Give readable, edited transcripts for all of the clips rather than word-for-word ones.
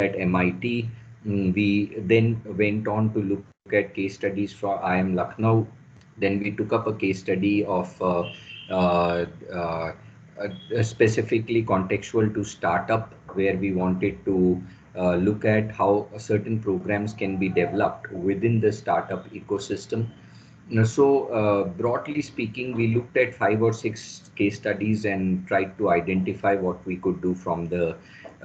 at MIT. We then went on to look at case studies from IIM Lucknow. Then we took up a case study of uh, uh, specifically contextual to startup, where we wanted to look at how certain programs can be developed within the startup ecosystem. Broadly speaking, we looked at 5 or 6 case studies and tried to identify what we could do from the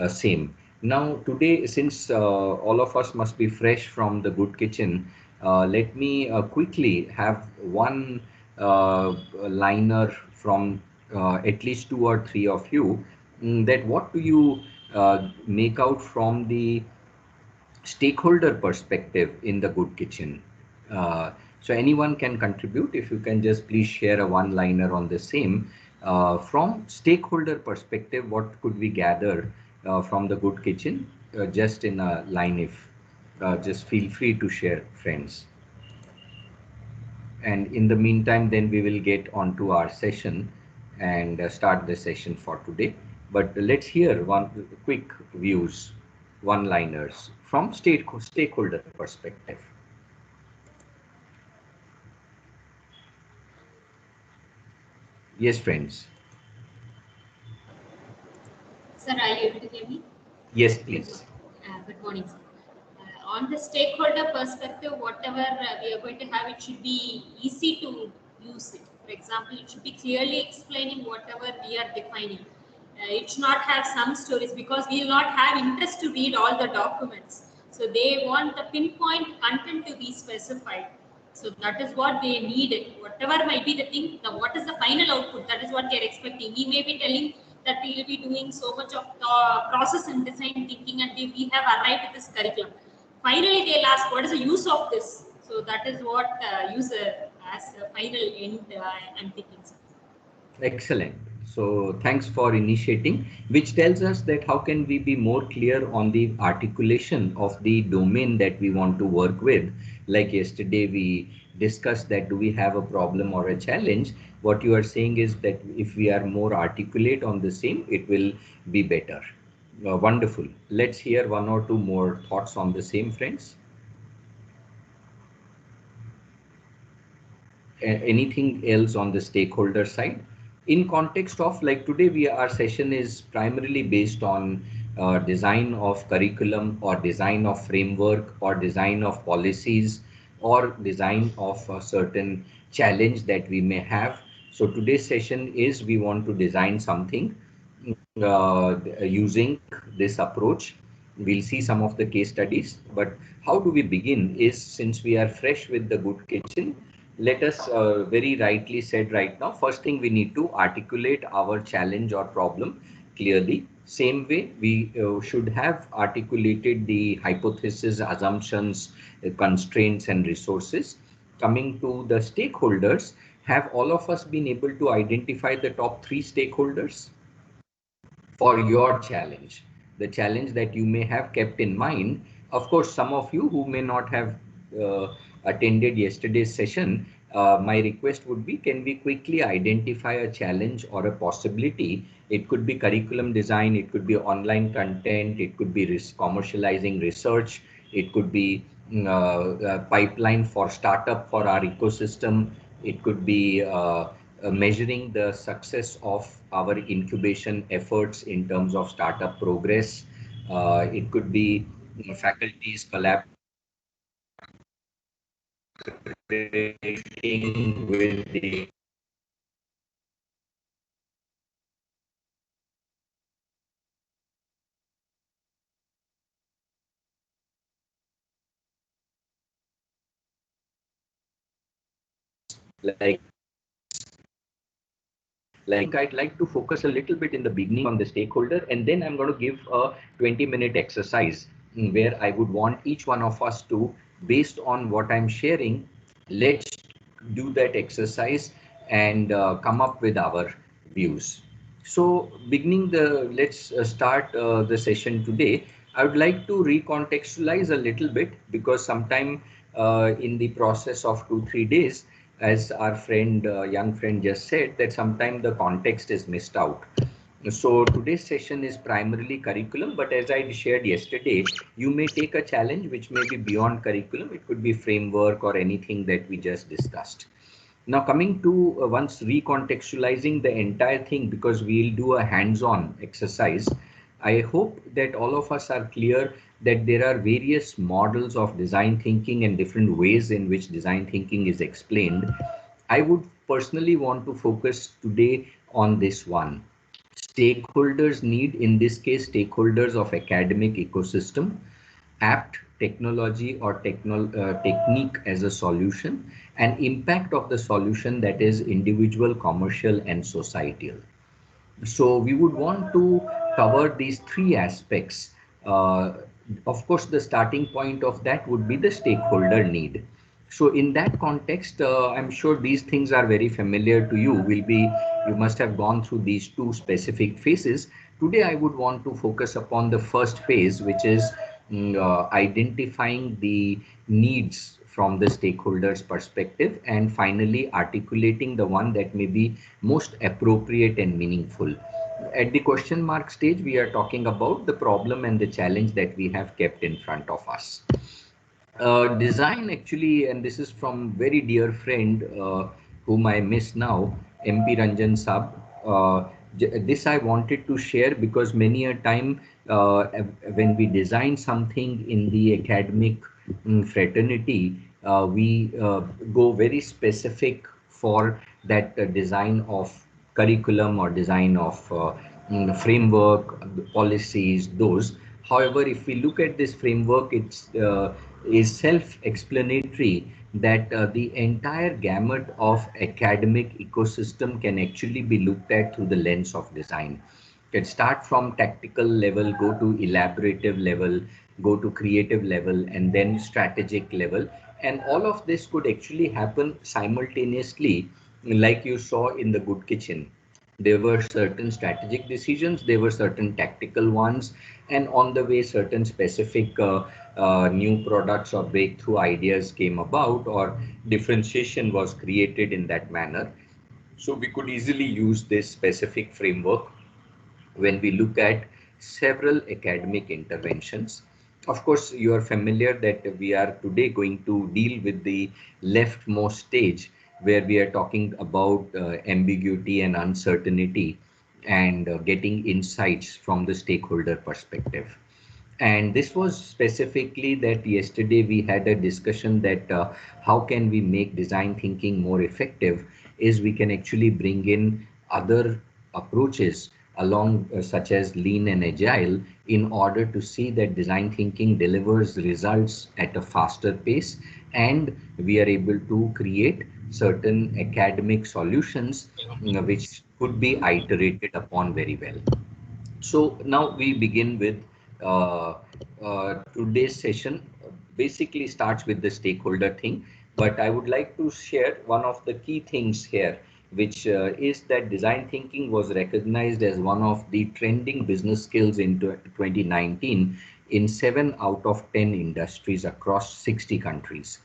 same. Now, today, since all of us must be fresh from the good kitchen, let me quickly have one liner from at least 2 or 3 of you, that what do you make out from the stakeholder perspective in the good kitchen? So anyone can contribute. If you can just please share a one-liner on the same. From stakeholder perspective, what could we gather from the good kitchen? Just in a line, if just feel free to share, friends. And in the meantime, then we will get on to our session and start the session for today. But let's hear one quick views, one-liners from stakeholder perspective. Yes, friends. Sir, are you able to hear me? Yes, please. Good morning, sir. On the stakeholder perspective, whatever we are going to have, it should be easy to use it. For example, it should be clearly explaining whatever we are defining. It should not have some stories, because we will not have interest to read all the documents. So they want the pinpoint content to be specified. So that is what they need. Whatever might be the thing, what is the final output? That is what they are expecting. We may be telling that we will be doing so much of process and design thinking, and we have arrived at this curriculum. Finally, they'll ask, what is the use of this? So that is what user as a final end I'm thinking. Excellent. So thanks for initiating, which tells us that how can we be more clear on the articulation of the domain that we want to work with. Like yesterday, we discussed that do we have a problem or a challenge? What you are saying is that if we are more articulate on the same, it will be better. Wonderful. Let's hear 1 or 2 more thoughts on the same, friends. Anything else on the stakeholder side? In context of like today, our session is primarily based on design of curriculum or design of framework or design of policies or design of a certain challenge that we may have. So today's session is we want to design something using this approach. We'll see some of the case studies, but how do we begin is, since we are fresh with the good kitchen, let us very rightly said right now, first thing we need to articulate our challenge or problem clearly. Same way, we should have articulated the hypothesis, assumptions, constraints, and resources. Coming to the stakeholders, have all of us been able to identify the top 3 stakeholders for your challenge, the challenge that you may have kept in mind? Of course, some of you who may not have attended yesterday's session, my request would be, can we quickly identify a challenge or a possibility? It could be curriculum design, it could be online content, it could be commercializing research, it could be a pipeline for startup for our ecosystem, it could be measuring the success of our incubation efforts in terms of startup progress. It could be faculties collaborating with the like I'd like to focus a little bit in the beginning on the stakeholder, and then I'm going to give a 20-minute exercise where I would want each one of us to, based on what I'm sharing, let's do that exercise and come up with our views. So let's start the session today. I would like to recontextualize a little bit, because sometime in the process of 2-3 days, as our friend, young friend just said, that sometimes the context is missed out. So today's session is primarily curriculum, but as I shared yesterday, you may take a challenge which may be beyond curriculum. It could be framework or anything that we just discussed. Now coming to once recontextualizing the entire thing, because we'll do a hands-on exercise, I hope that all of us are clear that there are various models of design thinking and different ways in which design thinking is explained. I would personally want to focus today on this one. Stakeholders need, in this case, stakeholders of academic ecosystem, apt technology or technique as a solution, and impact of the solution, that is individual, commercial, and societal. So we would want to cover these three aspects. Uh, of course, the starting point of that would be the stakeholder need. So in that context, I'm sure these things are very familiar to you. You must have gone through these two specific phases. Today, I would want to focus upon the first phase, which is identifying the needs from the stakeholders' perspective, and finally articulating the one that may be most appropriate and meaningful. At the question mark stage, we are talking about the problem and the challenge that we have kept in front of us. Design actually, and this is from very dear friend whom I miss now, MP Ranjan Sab. This I wanted to share because many a time when we design something in the academic fraternity, we go very specific for that design of curriculum or design of framework, policies, those. However, if we look at this framework, it's is self-explanatory that the entire gamut of academic ecosystem can actually be looked at through the lens of design. Can start from tactical level, go to elaborative level, go to creative level, and then strategic level. And all of this could actually happen simultaneously, like you saw in the Good Kitchen. There were certain strategic decisions, there were certain tactical ones, and on the way, certain specific new products or breakthrough ideas came about, or differentiation was created in that manner. So we could easily use this specific framework when we look at several academic interventions. Of course, you are familiar that we are today going to deal with the leftmost stage, where we are talking about ambiguity and uncertainty, and getting insights from the stakeholder perspective. And this was specifically that yesterday we had a discussion that how can we make design thinking more effective, is we can actually bring in other approaches along such as lean and agile, in order to see that design thinking delivers results at a faster pace, and we are able to create certain academic solutions which could be iterated upon very well. So now we begin with uh, today's session. Basically starts with the stakeholder thing, but I would like to share one of the key things here, which is that design thinking was recognized as one of the trending business skills in 2019 in 7 out of 10 industries across 60 countries.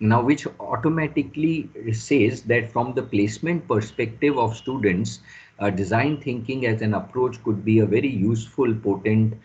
Now, which automatically says that from the placement perspective of students, design thinking as an approach could be a very useful, potent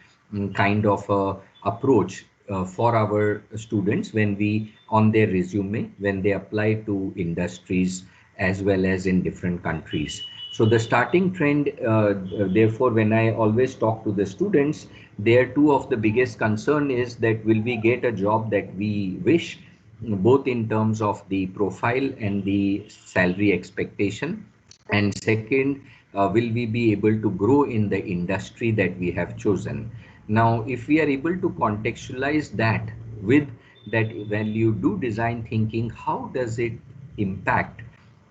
kind of approach for our students when we, on their resume, when they apply to industries as well as in different countries. So the starting trend, therefore, when I always talk to the students, their two of the biggest concern is that will we get a job that we wish, both in terms of the profile and the salary expectation. And second, will we be able to grow in the industry that we have chosen? Now, if we are able to contextualize that with that, when you do design thinking, how does it impact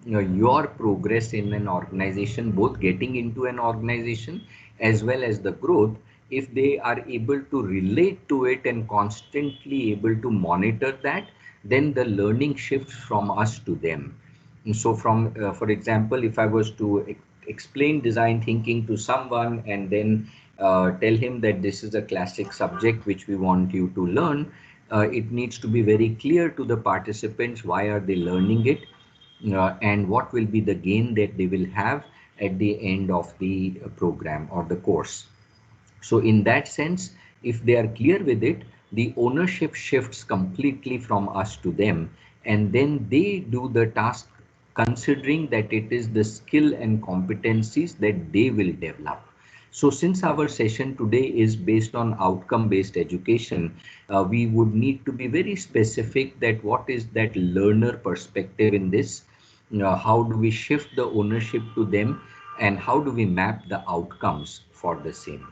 your progress in an organization, both getting into an organization as well as the growth, if they are able to relate to it and constantly able to monitor that, then the learning shifts from us to them. And so from, for example, if I was to explain design thinking to someone and then tell him that this is a classic subject which we want you to learn, it needs to be very clear to the participants why are they learning it, and what will be the gain that they will have at the end of the program or the course. So in that sense, if they are clear with it, the ownership shifts completely from us to them, and then they do the task considering that it is the skill and competencies that they will develop. So since our session today is based on outcome-based education, we would need to be very specific that what is that learner perspective in this, how do we shift the ownership to them, and how do we map the outcomes for the same.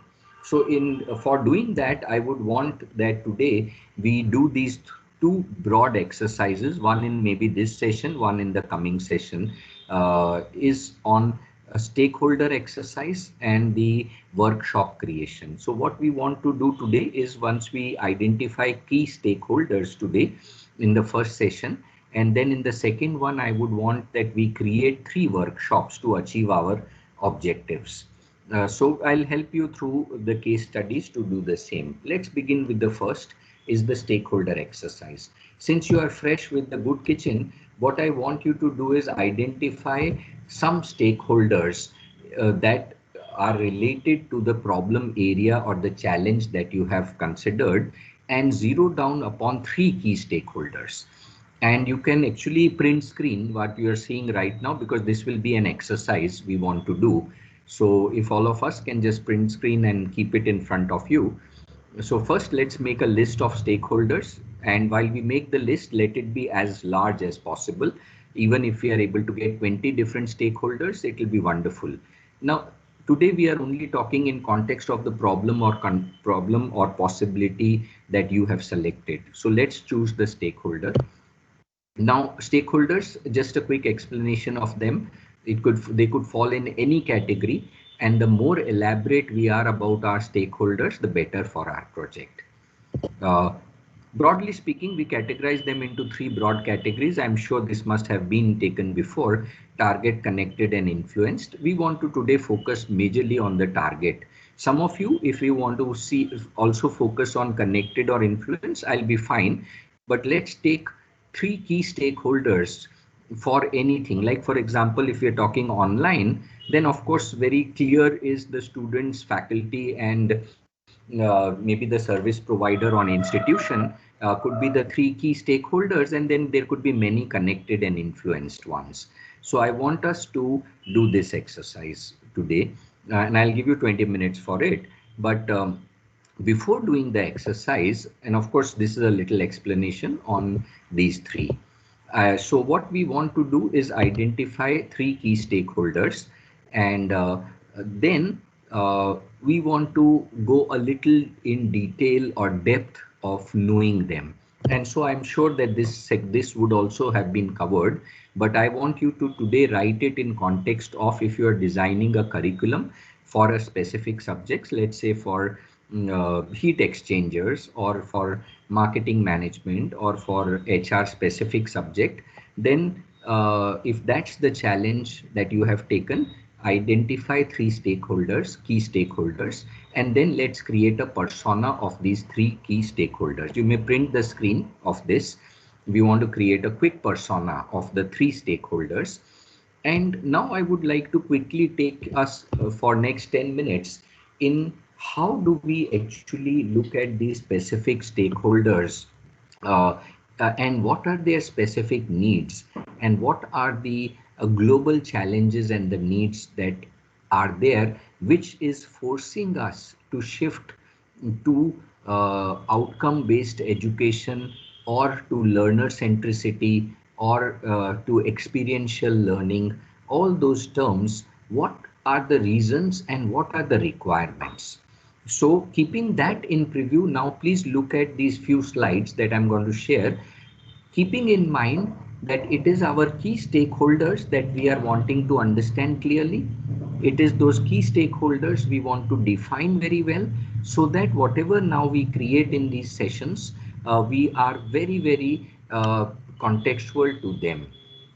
So in for doing that, I would want that today we do these two broad exercises, one in maybe this session, one in the coming session, is on a stakeholder exercise and the workshop creation. So what we want to do today is, once we identify key stakeholders today in the first session, and then in the second one, I would want that we create 3 workshops to achieve our objectives. So I'll help you through the case studies to do the same. Let's begin with the first, is the stakeholder exercise. Since you are fresh with the good kitchen, what I want you to do is identify some stakeholders that are related to the problem area or the challenge that you have considered, and zero down upon 3 key stakeholders. And you can actually print screen what you are seeing right now, because this will be an exercise we want to do. So if all of us can just print screen and keep it in front of you. So first, let's make a list of stakeholders. And while we make the list, let it be as large as possible. Even if we are able to get 20 different stakeholders, it will be wonderful. Now, today we are only talking in context of the problem or possibility that you have selected. So let's choose the stakeholder. Now, stakeholders, just a quick explanation of them. They could fall in any category, and the more elaborate we are about our stakeholders, the better for our project. Uh, Broadly speaking, we categorize them into 3 broad categories. I'm sure this must have been taken before: target, connected, and influenced. We want to today focus majorly on the target. Some of you, if you want to see also focus on connected or influence, I'll be fine. But let's take 3 key stakeholders for anything. Like for example, if you're talking online, then of course very clear is the students, faculty, and maybe the service provider on institution could be the 3 key stakeholders, and then there could be many connected and influenced ones. So I want us to do this exercise today, and I'll give you 20 minutes for it. But before doing the exercise, and of course this is a little explanation on these 3. So what we want to do is identify 3 key stakeholders, and then we want to go a little in detail or depth of knowing them. And so I'm sure that this would also have been covered, but I want you to today write it in context of, if you are designing a curriculum for a specific subjects, let's say for heat exchangers, or for marketing management, or for HR specific subject, then if that's the challenge that you have taken, identify 3 stakeholders, key stakeholders, and then let's create a persona of these 3 key stakeholders. You may print the screen of this. We want to create a quick persona of the 3 stakeholders. And now I would like to quickly take us for next 10 minutes in how do we actually look at these specific stakeholders, uh, and what are their specific needs, and what are the global challenges and the needs that are there, which is forcing us to shift to outcome based education, or to learner centricity, or to experiential learning. All those terms, what are the reasons and what are the requirements? So keeping that in preview, now please look at these few slides that I'm going to share, keeping in mind that it is our key stakeholders that we are wanting to understand clearly. It is those key stakeholders we want to define very well, so that whatever now we create in these sessions, we are very, very contextual to them,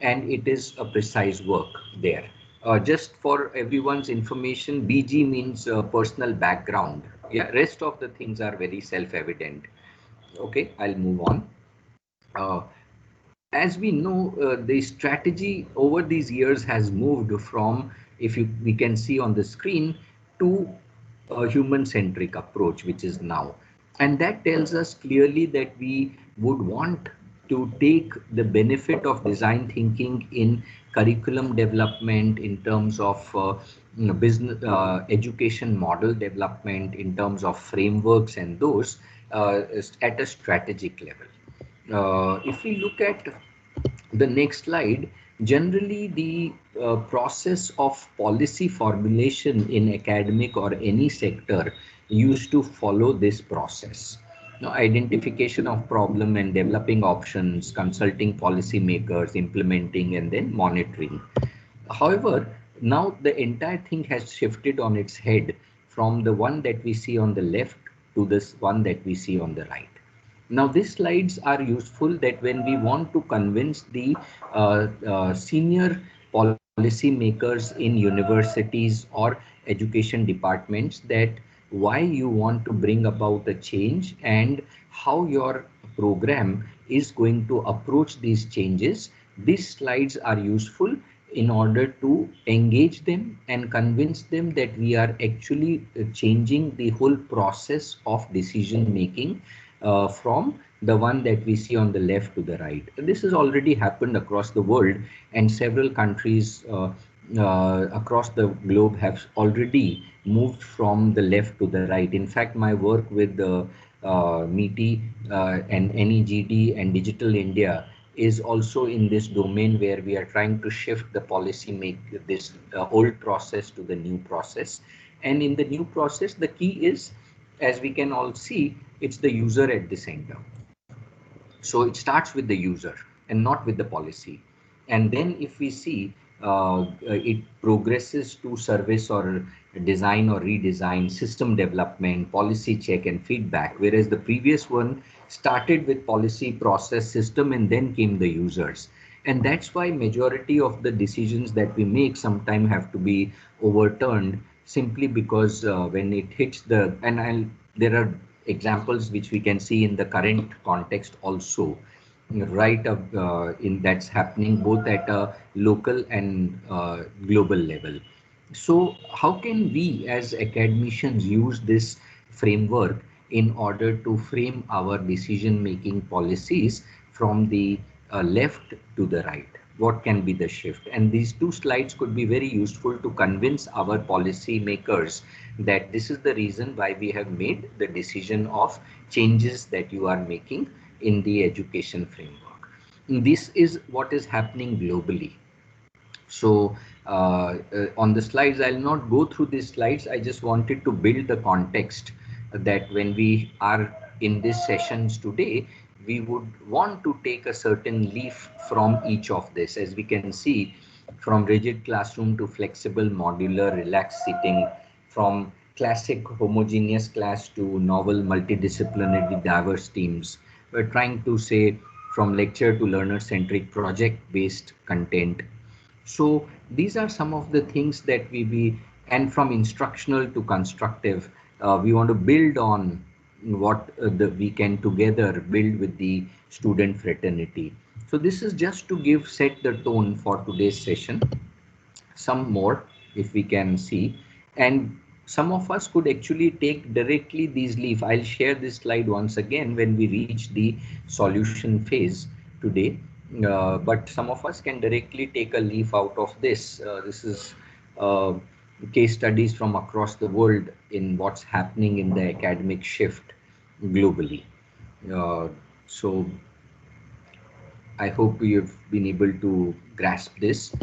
and it is a precise work there. Just for everyone's information, BG means personal background. Yeah, rest of the things are very self-evident. Okay, I'll move on. Uh, as we know, the strategy over these years has moved from if we can see on the screen, to a human-centric approach, which is now. And that tells us clearly that we would want to take the benefit of design thinking in curriculum development, in terms of business education model development, in terms of frameworks and those at a strategic level. If we look at the next slide, generally the process of policy formulation in academic or any sector used to follow this process. Now, identification of problem and developing options, consulting policymakers, implementing, and then monitoring. However, now the entire thing has shifted on its head from the one that we see on the left to this one that we see on the right. Now, these slides are useful that when we want to convince the senior policy makers in universities or education departments that why you want to bring about a change and how your program is going to approach these changes. These slides are useful in order to engage them and convince them that we are actually changing the whole process of decision making from the one that we see on the left to the right. This has already happened across the world, and several countries across the globe have already moved from the left to the right. In fact, my work with the MITI and NEGD and Digital India is also in this domain where we are trying to shift the policy, make this old process to the new process. And in the new process, the key is, as we can all see, it's the user at the center. So it starts with the user and not with the policy. And then if we see it progresses to service or design or redesign, system development, policy check and feedback, whereas the previous one started with policy, process, system, and then came the users. And that's why majority of the decisions that we make sometimes have to be overturned, simply because when it hits the, there are examples which we can see in the current context also, right up in that's happening both at a local and global level. So how can we as academicians use this framework in order to frame our decision making policies from the left to the right? What can be the shift? And these two slides could be very useful to convince our policy makers that this is the reason why we have made the decision of changes that you are making in the education framework. This is what is happening globally. So on the slides, I'll not go through these slides. I just wanted to build the context that when we are in these sessions today, we would want to take a certain leaf from each of this. As we can see, from rigid classroom to flexible, modular, relaxed seating, from classic homogeneous class to novel, multidisciplinary, diverse teams. We're trying to say from lecture to learner-centric, project-based content. So these are some of the things that and from instructional to constructive, we want to build on what we can together build with the student fraternity. So this is just to set the tone for today's session. Some more, if we can see, and some of us could actually take directly these leaf. I'll share this slide once again when we reach the solution phase today. But some of us can directly take a leaf out of this. This is case studies from across the world in what's happening in the academic shift globally. So I hope you've been able to grasp this.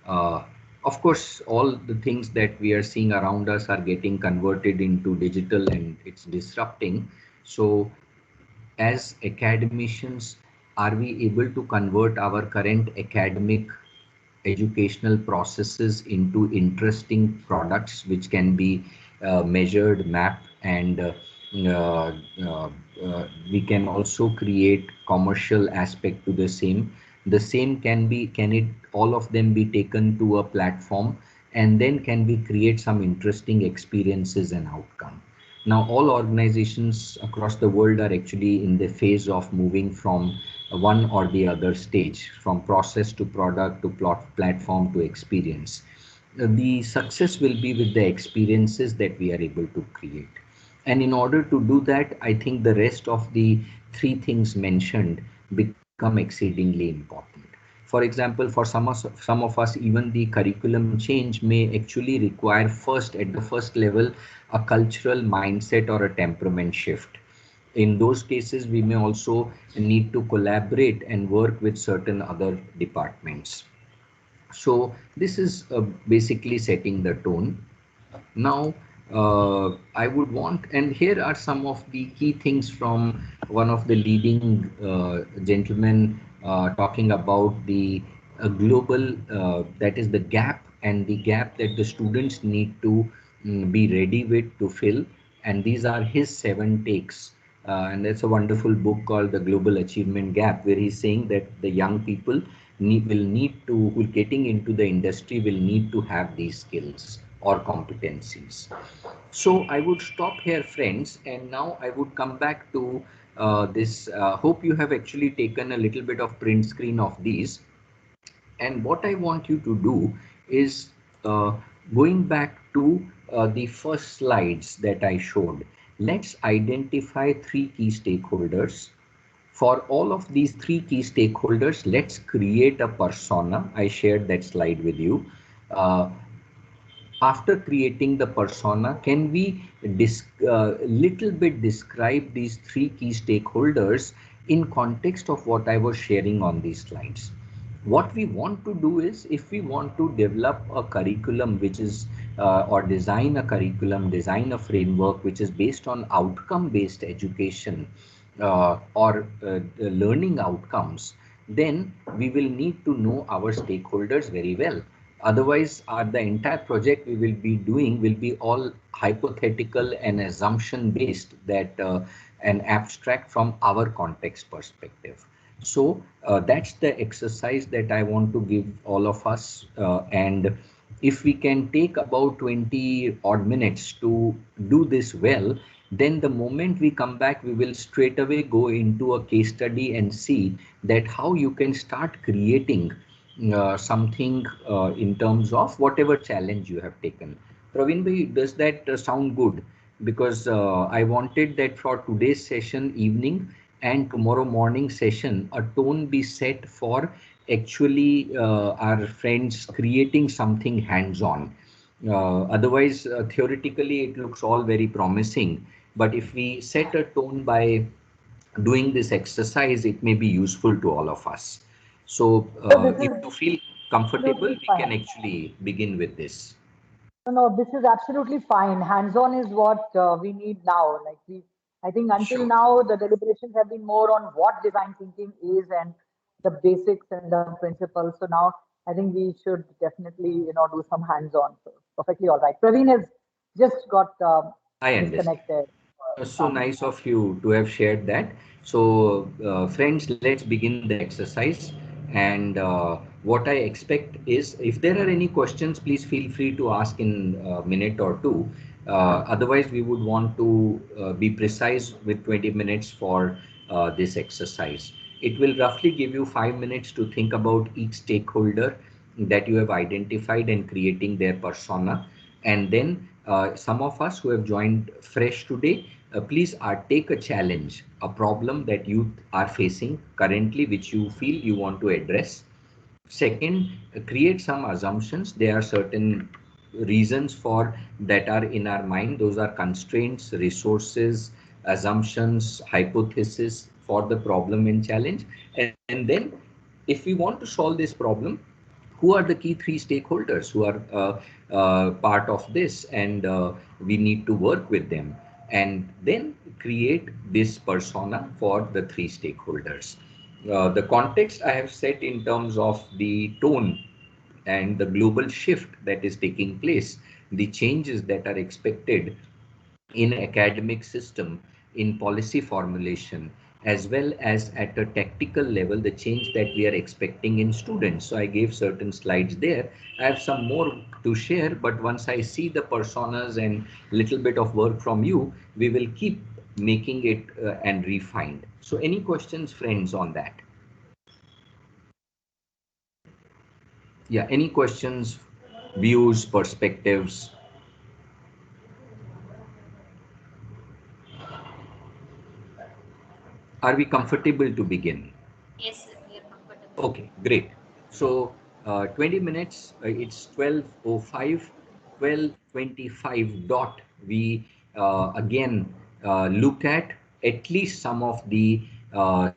Uh, of course, all the things that we are seeing around us are getting converted into digital and it's disrupting. So as academicians, are we able to convert our current academic educational processes into interesting products which can be measured, mapped, and uh, uh, we can also create commercial aspect to the same. The same can it all of them be taken to a platform, and then can we create some interesting experiences and outcome. Now, all organizations across the world are actually in the phase of moving from one or the other stage, from process to product to platform to experience. The success will be with the experiences that we are able to create. And in order to do that, I think the rest of the three things mentioned become exceedingly important. For example, for some of us, even the curriculum change may actually require first, at the first level, a cultural mindset or a temperament shift. In those cases, we may also need to collaborate and work with certain other departments. So this is basically setting the tone. Now, I would want, and here are some of the key things from one of the leading gentlemen talking about the global, that is the gap, and the gap that the students need to be ready with to fill. And these are his 7 takes. And that's a wonderful book called The Global Achievement Gap, where he's saying that the young people will need to, who are getting into the industry, will need to have these skills or competencies. So I would stop here, friends, and now I would come back to this. Hope you have actually taken a little bit of print screen of these. And what I want you to do is going back to the first slides that I showed. Let's identify 3 key stakeholders. For all of these 3 key stakeholders, let's create a persona. I shared that slide with you. Uh, After creating the persona, can we little bit describe these 3 key stakeholders in context of what I was sharing on these slides? What we want to do is, if we want to develop a curriculum which is or design a curriculum, design a framework which is based on outcome based education or learning outcomes, then we will need to know our stakeholders very well. Otherwise, the entire project we will be doing will be all hypothetical and assumption based, that an abstract from our context perspective. So that's the exercise that I want to give all of us. And if we can take about 20 odd minutes to do this well, then the moment we come back, we will straight away go into a case study and see that how you can start creating something in terms of whatever challenge you have taken. Praveen bhai, does that sound good? Because I wanted that for today's session evening and tomorrow morning session, a tone be set for actually our friends creating something hands-on. Otherwise, theoretically, it looks all very promising. But if we set a tone by doing this exercise, it may be useful to all of us. So So this if is you feel comfortable, absolutely we can fine. actually begin with this. No, no, this is absolutely fine. Hands-on is what we need now. I think until Sure. now, the deliberations have been more on what design thinking is and the basics and the principles. So now I think we should definitely, do some hands-on. So perfectly all right. Praveen has just got I understand. disconnected. So nice of you to have shared that. So, friends, let's begin the exercise. And what I expect is, if there are any questions, please feel free to ask in a minute or two. Otherwise, we would want to be precise with 20 minutes for this exercise. It will roughly give you 5 minutes to think about each stakeholder that you have identified and creating their persona. And then some of us who have joined fresh today, please take a challenge, a problem that you are facing currently, which you feel you want to address. Second, create some assumptions. There are certain reasons for that are in our mind. Those are constraints, resources, assumptions, hypothesis for the problem and challenge. And then, if we want to solve this problem, who are the key 3 stakeholders who are part of this, and we need to work with them, and then create this persona for the 3 stakeholders. The context I have set in terms of the tone and the global shift that is taking place, the changes that are expected in academic system, in policy formulation, as well as at a tactical level, the change that we are expecting in students. So I gave certain slides there. I have some more to share, but once I see the personas and little bit of work from you, we will keep making it and refined. So any questions, friends, on that? Yeah, any questions? views, perspectives. Are we comfortable to begin? Yes, sir, we are comfortable. Okay, great. So 20 minutes, it's 12:05, 12:25 dot. We again look at least some of the,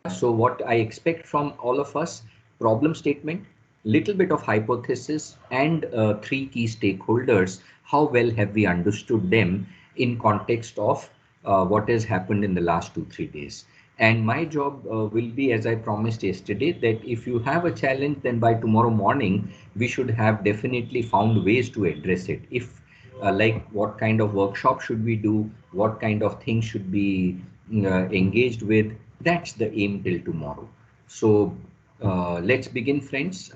so what I expect from all of us, problem statement, little bit of hypothesis, and three key stakeholders. How well have we understood them in context of what has happened in the last 2, 3 days? And my job will be, as I promised yesterday, that if you have a challenge, then by tomorrow morning, we should have definitely found ways to address it. If like what kind of workshop should we do, what kind of things should be engaged with, that's the aim till tomorrow. So let's begin, friends.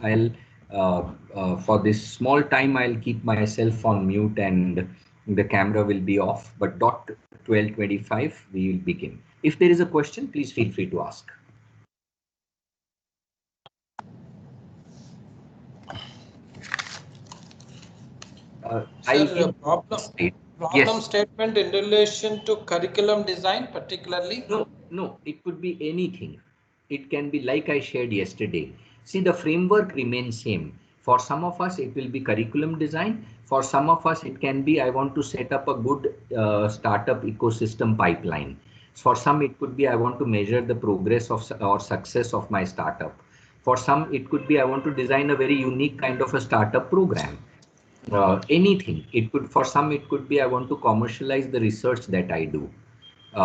For this small time, I'll keep myself on mute and the camera will be off, but dot 12:25, we will begin. If there is a question, please feel free to ask. I Sir, did state. problem Yes. statement in relation to curriculum design particularly? No, no, it could be anything. It can be like I shared yesterday. See, the framework remains same. For some of us, it will be curriculum design. For some of us, it can be I want to set up a good startup ecosystem pipeline. For some, it could be I want to measure the progress of or success of my startup. For some, it could be I want to design a very unique kind of a startup program. Anything. It could, for some, it could be I want to commercialize the research that I do.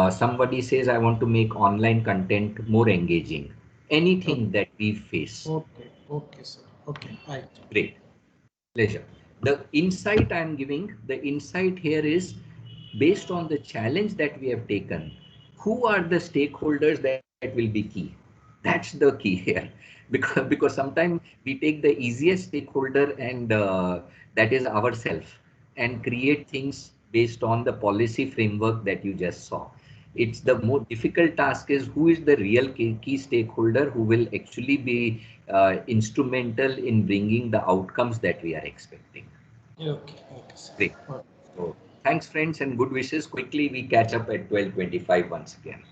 Somebody says I want to make online content more engaging. Okay, Anything that we face. okay, sir. Okay, right. Great. Pleasure. The insight I'm giving, the insight here is based on the challenge that we have taken. Who are the stakeholders that will be key? That's the key here, because sometimes we take the easiest stakeholder and that is ourselves, and create things based on the policy framework that you just saw. It's the more difficult task is who is the real key stakeholder who will actually be instrumental in bringing the outcomes that we are expecting. Okay, sir. Great. Okay. So thanks, friends, and good wishes. Quickly, we catch up at 12:25 once again.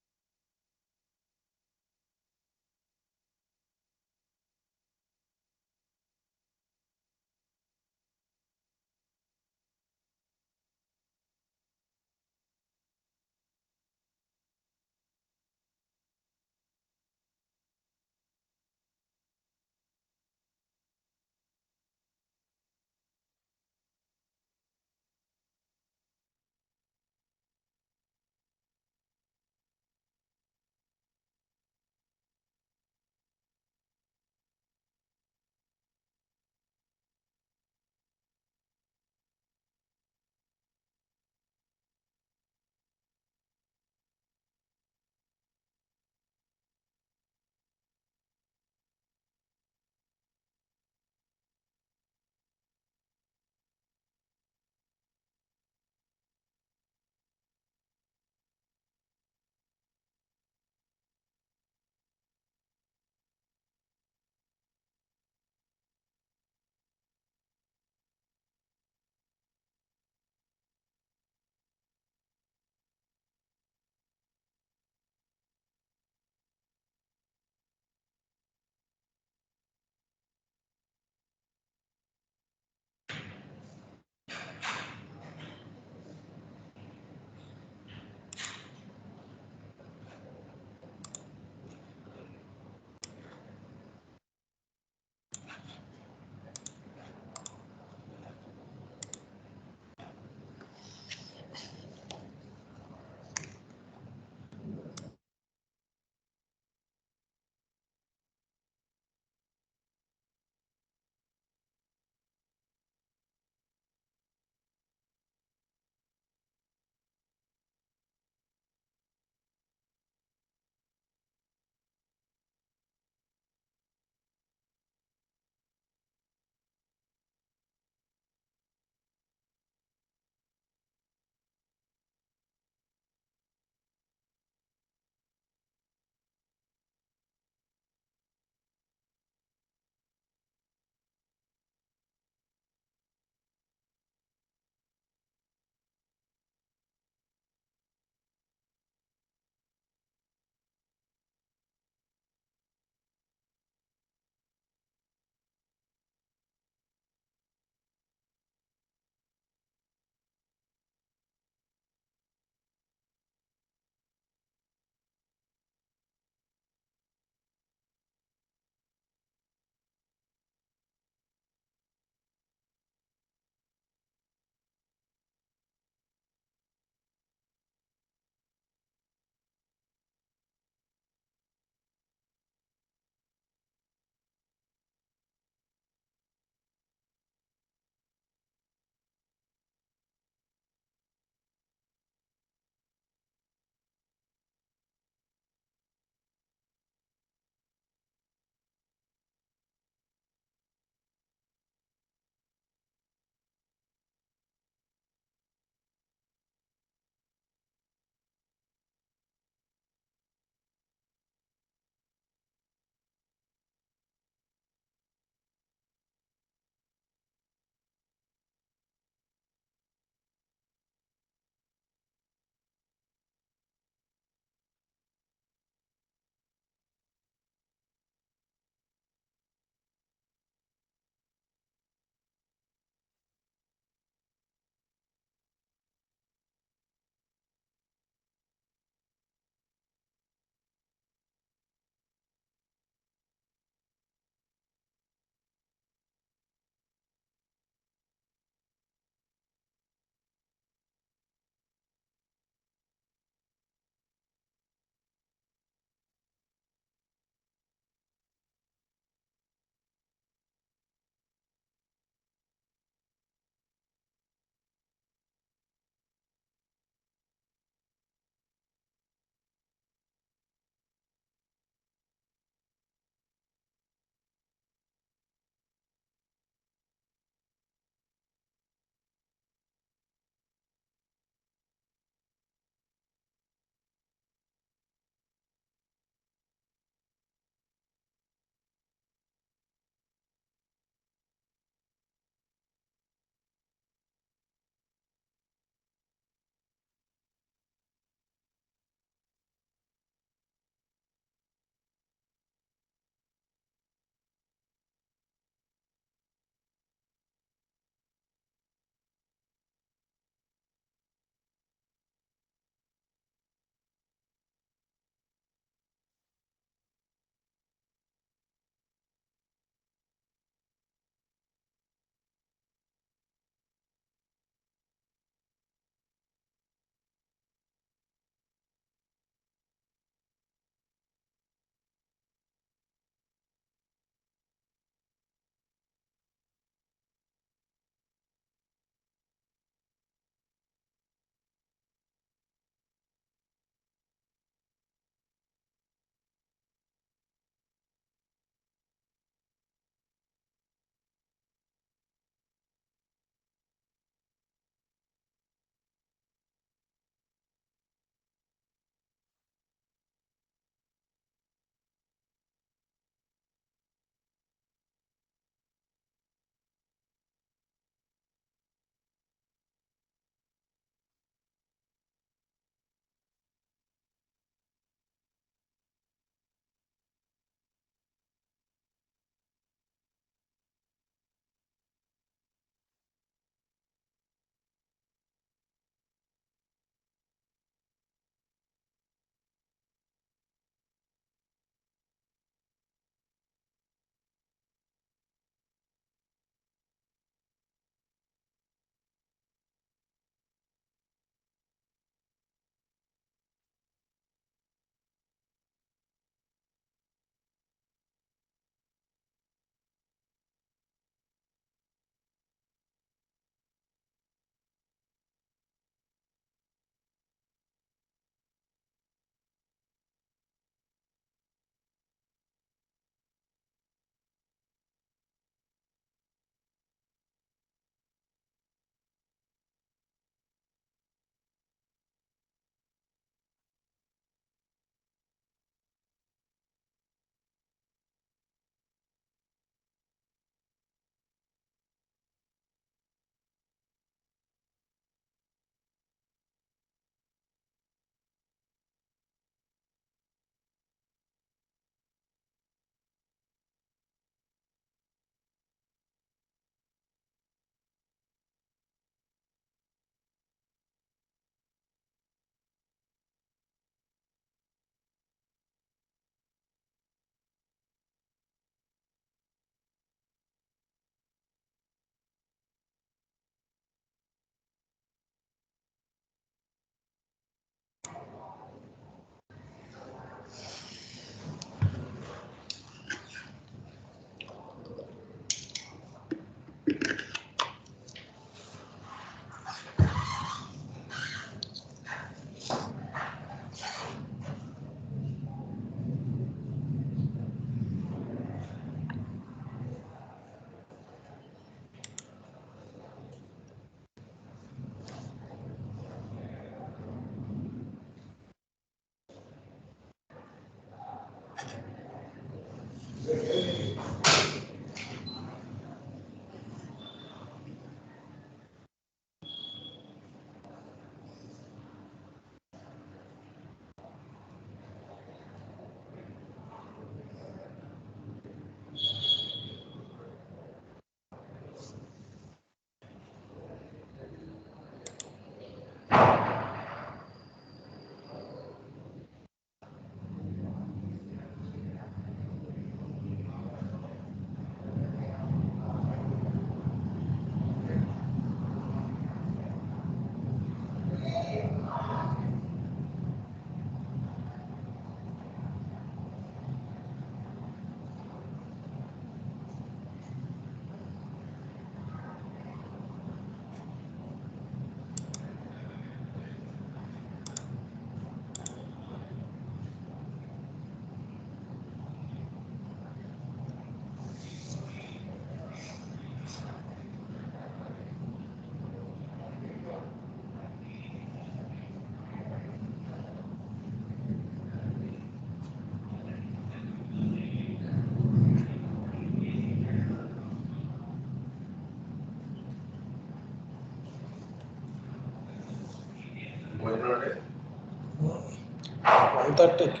1:30.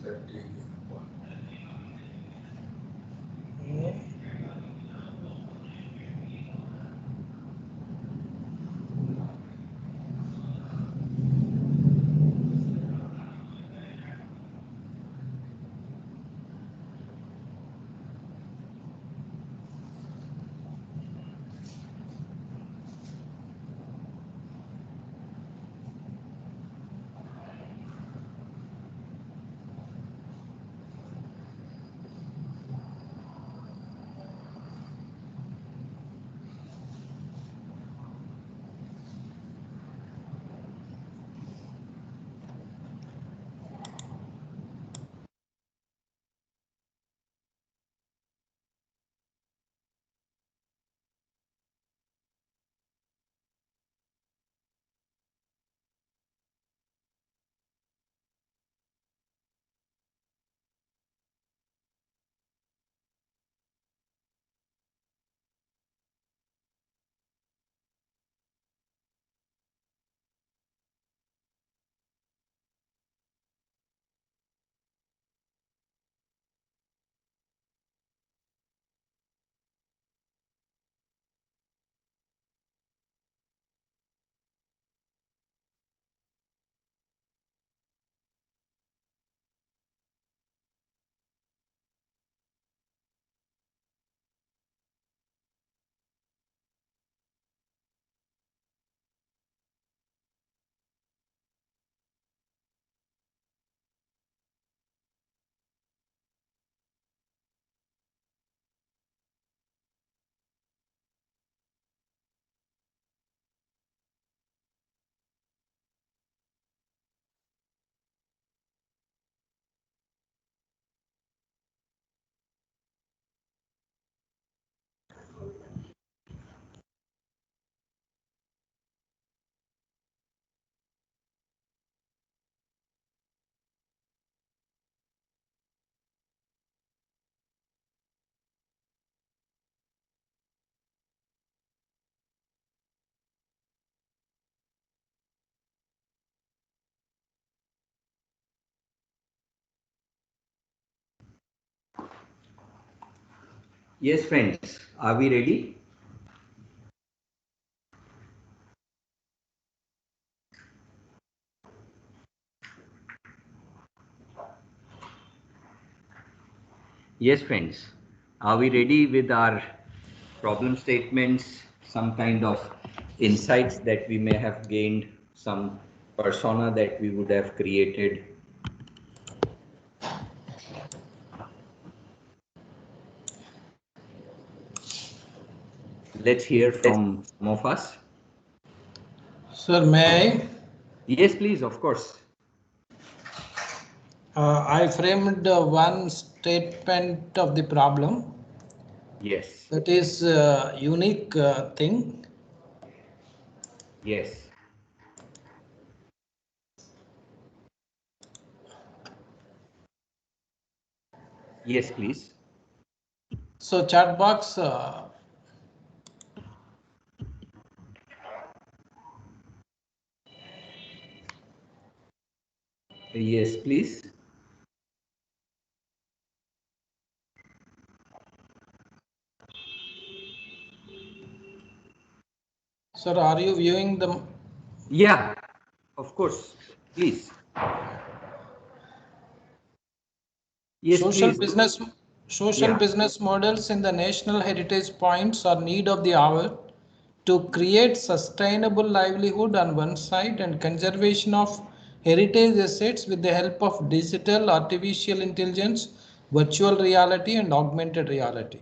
2:30. Yes, friends, are we ready? Yes, friends, are we ready with our problem statements, some kind of insights that we may have gained, some persona that we would have created? Let's hear from some of us. Sir, may Yes, please, of course. I framed one statement of the problem Yes, that is unique thing. yes, yes, please. So chat box, Yes, please. sir, are you viewing the Yeah, of course. Please. Yes, social please. business social Yeah. business models in the national heritage points are need of the hour to create sustainable livelihood on one side and conservation of heritage assets with the help of digital artificial intelligence, virtual reality and augmented reality.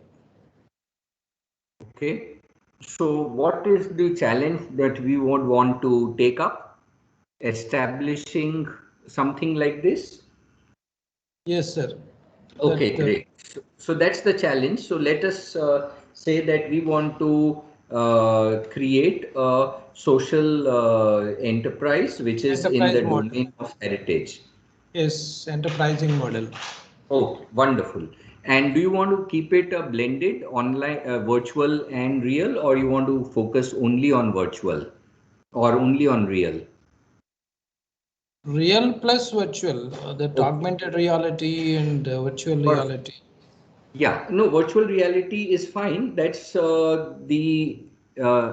Okay. So, what is the challenge that we would want to take up? Establishing something like this? Yes, sir. Okay, That great. So that's the challenge. So let us say that we want to create a social enterprise which is in enterprise the model. domain of heritage. Yes, enterprising model. Oh, wonderful. And do you want to keep it a blended online, virtual and real, or you want to focus only on virtual? or only on real? Real plus virtual, that Okay. augmented reality and virtual Perfect. reality. Yeah, no, virtual reality is fine. That's the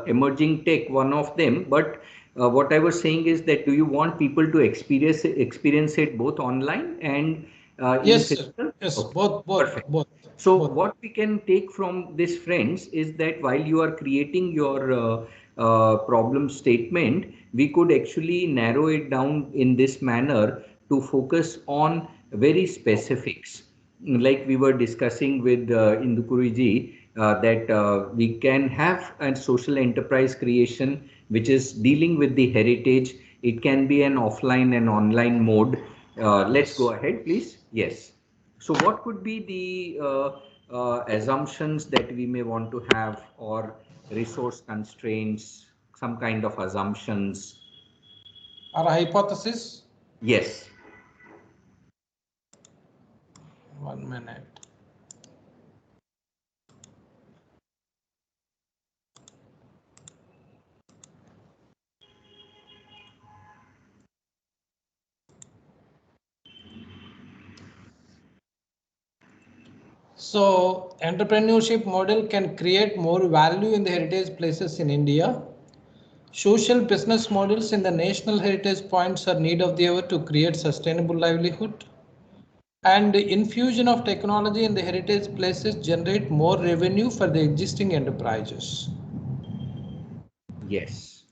emerging tech, one of them. But what I was saying is that do you want people to experience it both online and in Yes, sir. physical? Yes, Okay, both, both, perfect. both, So both. what we can take from this, friends, is that while you are creating your problem statement, we could actually narrow it down in this manner to focus on very specifics, like we were discussing with Indukuriji, that we can have a social enterprise creation which is dealing with the heritage. It can be an offline and online mode. Let's go Yes. ahead, please. Yes. So what could be the assumptions that we may want to have, or resource constraints, some kind of assumptions? Our hypothesis. Yes. 1 minute. So, entrepreneurship model can create more value in the heritage places in India. Social business models in the national heritage points are need of the hour to create sustainable livelihood. And the infusion of technology in the heritage places generate more revenue for the existing enterprises. Yes.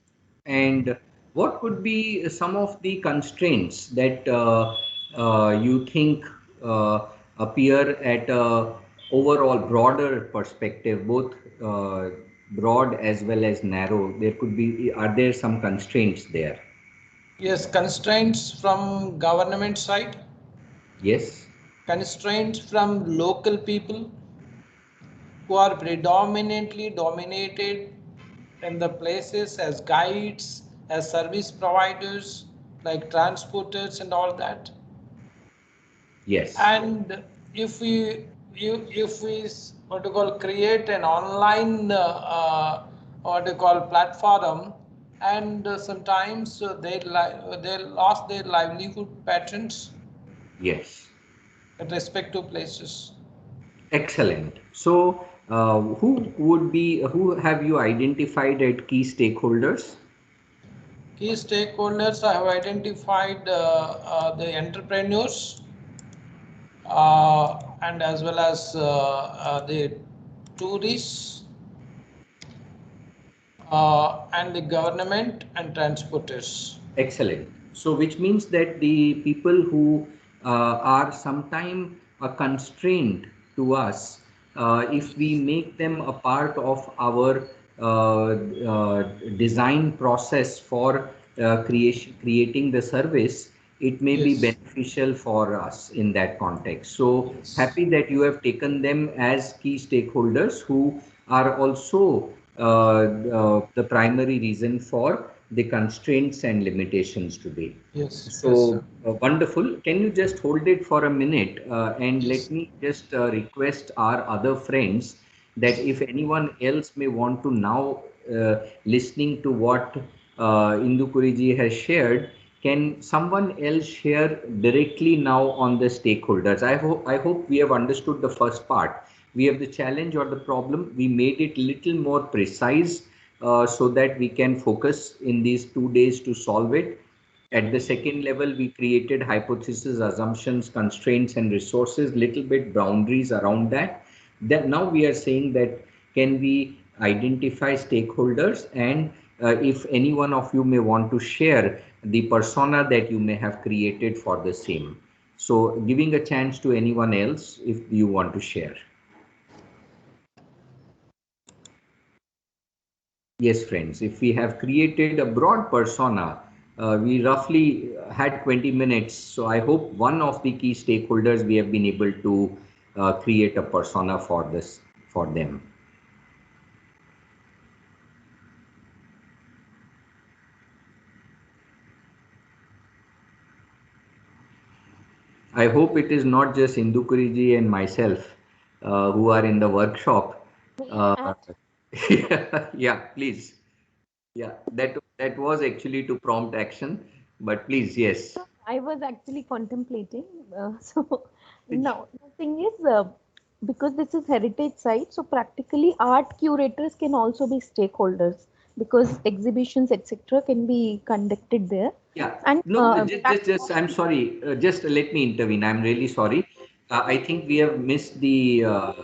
And what could be some of the constraints that you think appear at a overall broader perspective, both broad as well as narrow? There could be, are there some constraints there? Yes, constraints from government side, Yes. constraints from local people who are predominantly dominated in the places as guides, as service providers, like transporters and all that. Yes. And if we if we what to call create an online what to call platform, and sometimes they lost their livelihood patterns Yes. at respective places. Excellent. So, who have you identified at key stakeholders? Key stakeholders I have identified the entrepreneurs and as well as the tourists and the government and transporters. Excellent. So, which means that the people who are sometime a constraint to us, if we make them a part of our design process for creating the service, it may be Yes, beneficial for us in that context. So yes, happy that you have taken them as key stakeholders who are also the primary reason for the constraints and limitations today. yes, yes, sir. So wonderful. Can you just hold it for a minute and let Yes, me just request our other friends that if anyone else may want to now listening to what Indu Kuriji has shared, can someone else share directly now on the stakeholders? I hope we have understood the first part. We have the challenge or the problem. We made it little more precise so that we can focus in these 2 days to solve it. At the second level, we created hypotheses, assumptions, constraints, and resources, little bit boundaries around that. That now we are saying that can we identify stakeholders, and if any one of you may want to share the persona that you may have created for the same. So giving a chance to anyone else if you want to share. Yes, friends, if we have created a broad persona, we roughly had 20 minutes. So I hope one of the key stakeholders we have been able to create a persona for this for them. I hope it is not just Indukuriji and myself who are in the workshop. May I Uh, add? yeah, please. Yeah, that That was actually to prompt action, but please, yes. I was actually contemplating. So now the thing is, because this is heritage site, so practically art curators can also be stakeholders because exhibitions, etc., can be conducted there. Yeah, And no, I'm sorry. Just let me intervene. I'm really sorry. I think we have missed I've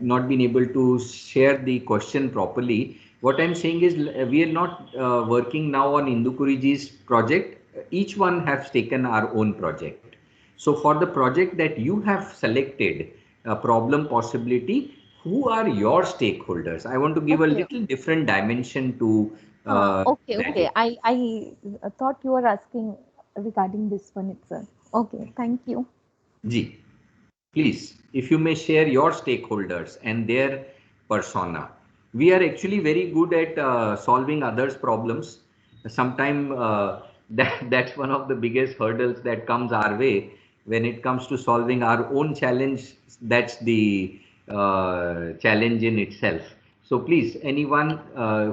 not been able to share the question properly. What I'm saying is we are not working now on Indukuriji's project. Each one has taken our own project. So for the project that you have selected, a problem possibility, who are your stakeholders? I want to give a okay, little different dimension to okay, that. okay. I thought you were asking regarding this one itself. Okay, thank you. G. Please, if you may share your stakeholders and their persona. We are actually very good at solving others' problems. Sometimes that's one of the biggest hurdles that comes our way when it comes to solving our own challenge. That's the challenge in itself. So please, anyone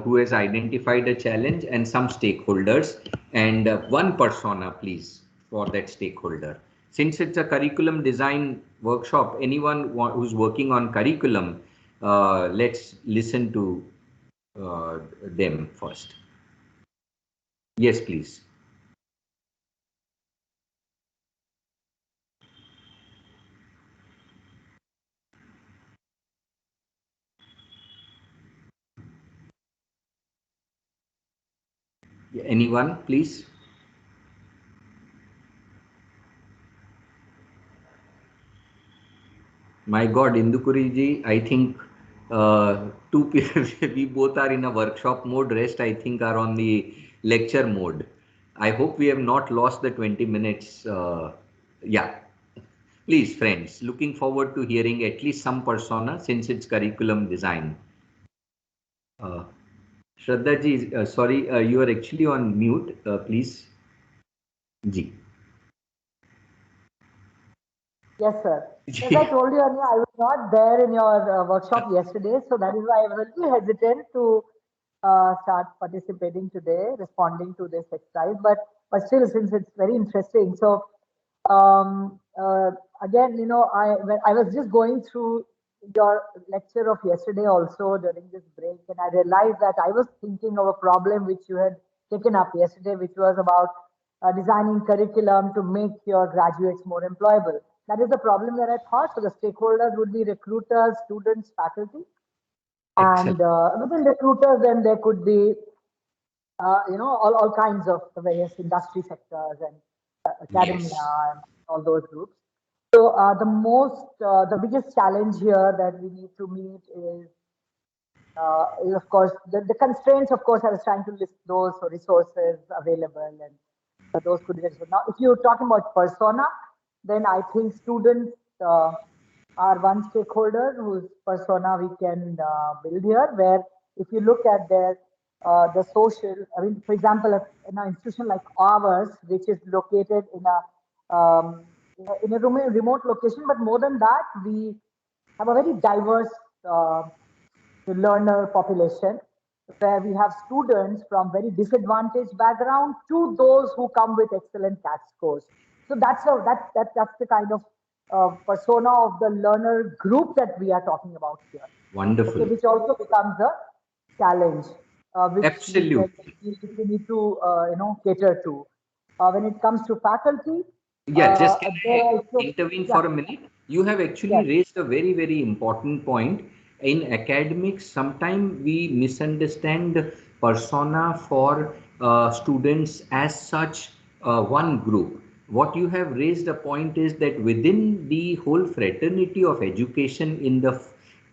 who has identified a challenge and some stakeholders and one persona, please, for that stakeholder. Since it's a curriculum design workshop, anyone who's working on curriculum, let's listen to them first. Yes, please. Anyone, please? My God, Indukuriji, I think two people, we both are in a workshop mode. Rest, I think, are on the lecture mode. I hope we have not lost the 20 minutes. Yeah, please, friends, looking forward to hearing at least some persona since it's curriculum design. Uh, Shraddha ji, sorry, you are actually on mute. Please, ji. Yes, sir. As I Ji. told you earlier, I was not there in your workshop yesterday, so that is why I was a little hesitant to start participating today, responding to this exercise. But still, since it's very interesting, so um, uh, again, when I was just going through your lecture of yesterday also during this break, and I realized that I was thinking of a problem which you had taken up yesterday, which was about designing curriculum to make your graduates more employable. That is the problem that I thought. So the stakeholders would be recruiters, students, faculty, Excellent. and within recruiters, then there could be all kinds of various industry sectors and academia Yes. and all those groups. So the biggest challenge here that we need to meet is of course the constraints. Of course, I was trying to list those resources available, and those could be. Now, if you're talking about persona, then I think students are one stakeholder whose persona we can build here. Where if you look at the social, I mean, for example, in an institution like ours, which is located in a remote location, but more than that, we have a very diverse learner population where we have students from very disadvantaged background to those who come with excellent CAT scores. So that's the kind of persona of the learner group that we are talking about here. Okay, Wonderful. which also becomes a challenge, Absolutely. which we need to cater to. When it comes to faculty, Yeah, just can there I also, intervene yeah, for a minute? You have actually yes. raised a very, very important point. In academics, sometimes we misunderstand persona for students as such one group. What you have raised a point is that within the whole fraternity of education in the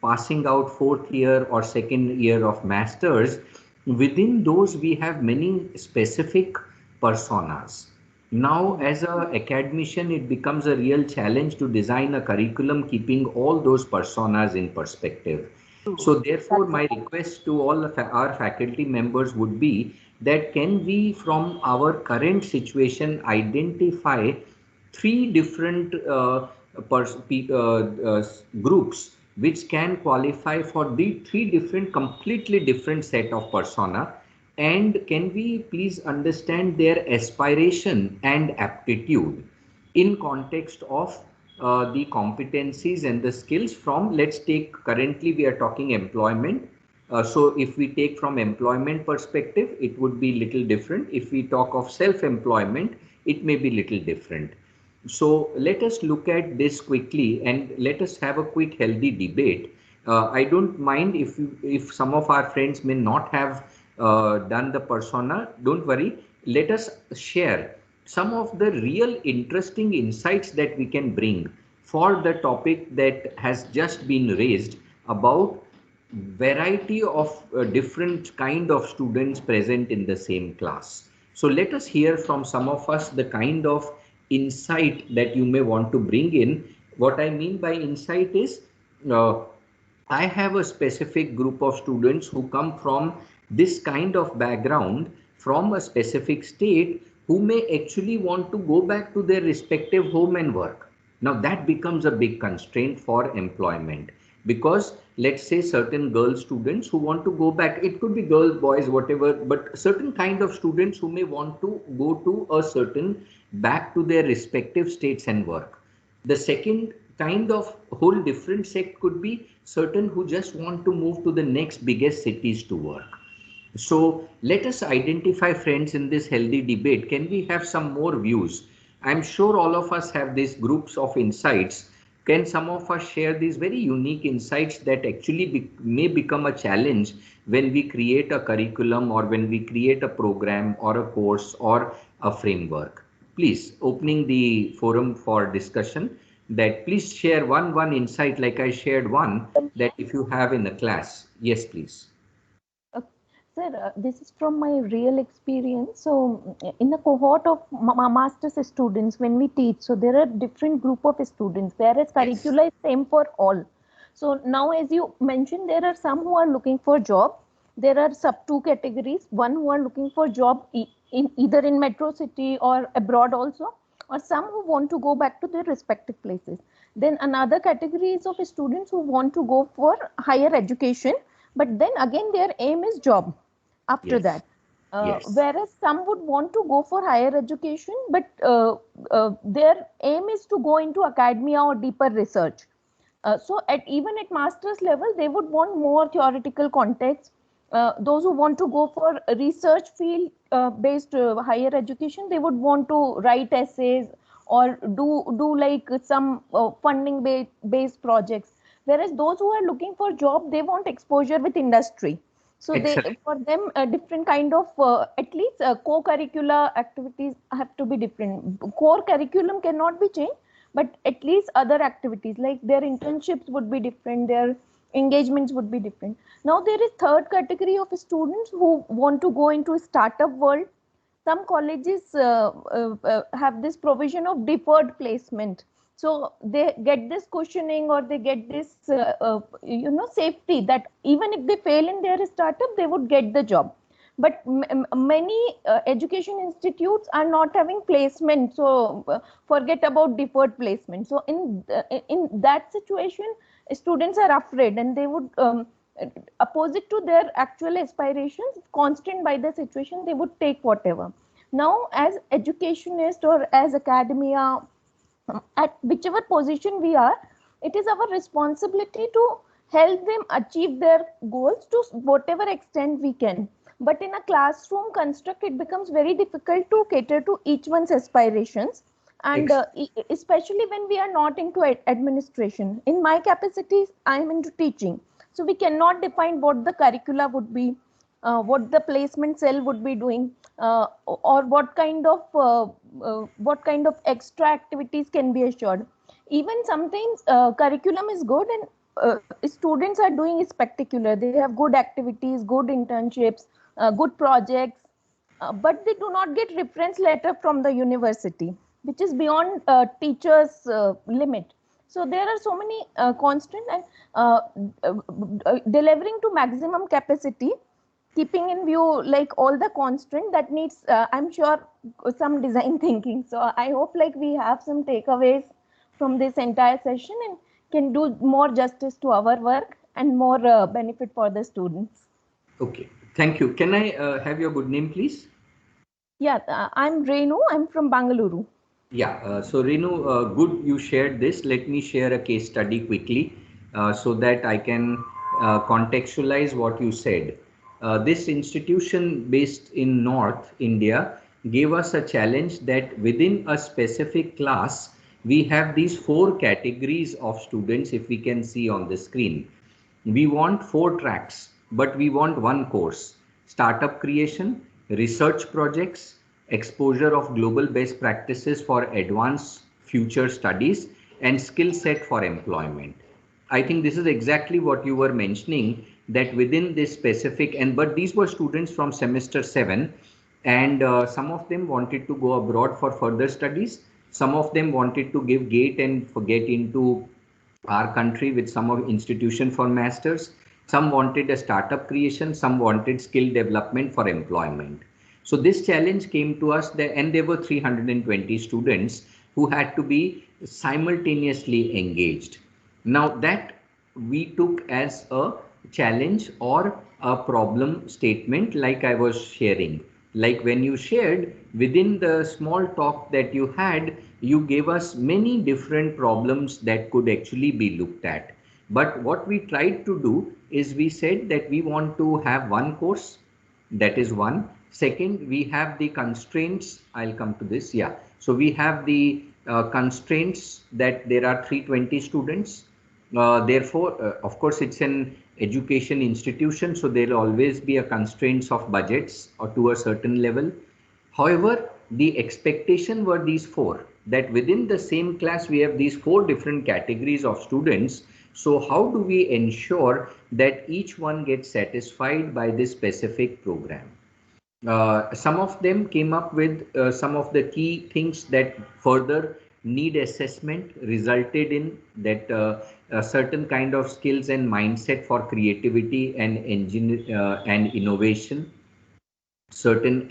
passing out fourth year or second year of masters, within those we have many specific personas. Now, Hmm. as a academician, it becomes a real challenge to design a curriculum keeping all those personas in perspective. So, True. therefore, That's my right. request to all of our faculty members would be that can we, from our current situation, identify three different groups which can qualify for the three different, completely different set of persona, And can we please understand their aspiration and aptitude in context of the competencies and the skills from, let's take, currently we are talking employment. So if we take from employment perspective, it would be little different. If we talk of self-employment, it may be little different. So let us look at this quickly and let us have a quick healthy debate. I don't mind if some of our friends may not have done the persona. Don't worry. Let us share some of the real interesting insights that we can bring for the topic that has just been raised about variety of different kind of students present in the same class. So let us hear from some of us the kind of insight that you may want to bring in. What I mean by insight is, uh, I have a specific group of students who come from this kind of background from a specific state who may actually want to go back to their respective home and work. Now that becomes a big constraint for employment, because let's say certain girl students who want to go back, it could be girls, boys, whatever, but certain kind of students who may want to go to a certain back to their respective states and work. The second kind of whole different sect could be certain who just want to move to the next biggest cities to work. So let us identify, friends, in this healthy debate. Can we have some more views? I'm sure all of us have these groups of insights. Can some of us share these very unique insights that actually may become a challenge when we create a curriculum or when we create a program or a course or a framework? Please, opening the forum for discussion, that please share one insight like I shared one, that if you have in a class. Yes, please. Uh, Sir, this is from my real experience. So, in a cohort of master's students, when we teach, so there are different group of students, whereas Yes. curricula is same for all. So now, as you mentioned, there are some who are looking for job. There are sub two categories. One who are looking for job in either in metro city or abroad also, or some who want to go back to their respective places. Then another category is of students who want to go for higher education, but then again their aim is job after Yes. that. Yes. Whereas some would want to go for higher education, but their aim is to go into academia or deeper research. So at even at master's level, they would want more theoretical context. Those who want to go for a research field based higher education, they would want to write essays or do like some funding based projects. Whereas those who are looking for job, they want exposure with industry. So they, Excellent. for them, a different kind of at least co-curricular activities have to be different. Core curriculum cannot be changed, but at least other activities like their internships would be different, their engagements would be different. Now there is third category of students who want to go into a startup world. Some colleges have this provision of deferred placement, so they get this cushioning or they get this safety that even if they fail in their startup, they would get the job. But many education institutes are not having placement, so forget about deferred placement. So in that situation, students are afraid and they would opposite to their actual aspirations, constant by the situation, they would take whatever. Now as educationist or as academia, at whichever position we are, it is our responsibility to help them achieve their goals to whatever extent we can. But in a classroom construct, it becomes very difficult to cater to each one's aspirations, and Ex- especially when we are not into administration. In my capacities, I am into teaching, so we cannot define what the curricula would be, what the placement cell would be doing, or what kind of extra activities can be assured. Even sometimes curriculum is good and students are doing is spectacular. They have good activities, good internships, good projects, but they do not get reference letter from the university, which is beyond teachers' limit. So there are so many constant and uh, delivering to maximum capacity, keeping in view like all the constraint that needs I'm sure some design thinking. So I hope like we have some takeaways from this entire session and can do more justice to our work and more benefit for the students. Okay. Thank you. Can I have your good name, please? Yeah, I'm Renu. I'm from Bangalore. Yeah, so Renu, good you shared this. Let me share a case study quickly so that I can contextualize what you said. This institution based in North India gave us a challenge that within a specific class, we have these four categories of students, if we can see on the screen. We want four tracks, but we want one course: startup creation, research projects, exposure of global best practices for advanced future studies, and skill set for employment. I think this is exactly what you were mentioning, that within this specific, and but these were students from semester 7, and some of them wanted to go abroad for further studies. Some of them wanted to give gate and get into our country with some of institution for masters. Some wanted a startup creation, some wanted skill development for employment. So this challenge came to us there, and there were 320 students who had to be simultaneously engaged. Now that we took as a challenge or a problem statement, like I was sharing. Like when you shared within the small talk that you had, you gave us many different problems that could actually be looked at. But what we tried to do is we said that we want to have one course. That is one. Second, we have the constraints. I'll come to this. Yeah. So we have the constraints that there are 320 students. Therefore, of course, it's an education institution, so there will always be a constraints of budgets or to a certain level. However, the expectation were these four, that within the same class we have these four different categories of students. So how do we ensure that each one gets satisfied by this specific program? Some of them came up with some of the key things that further need assessment resulted in that a certain kind of skills and mindset for creativity and and innovation. Certain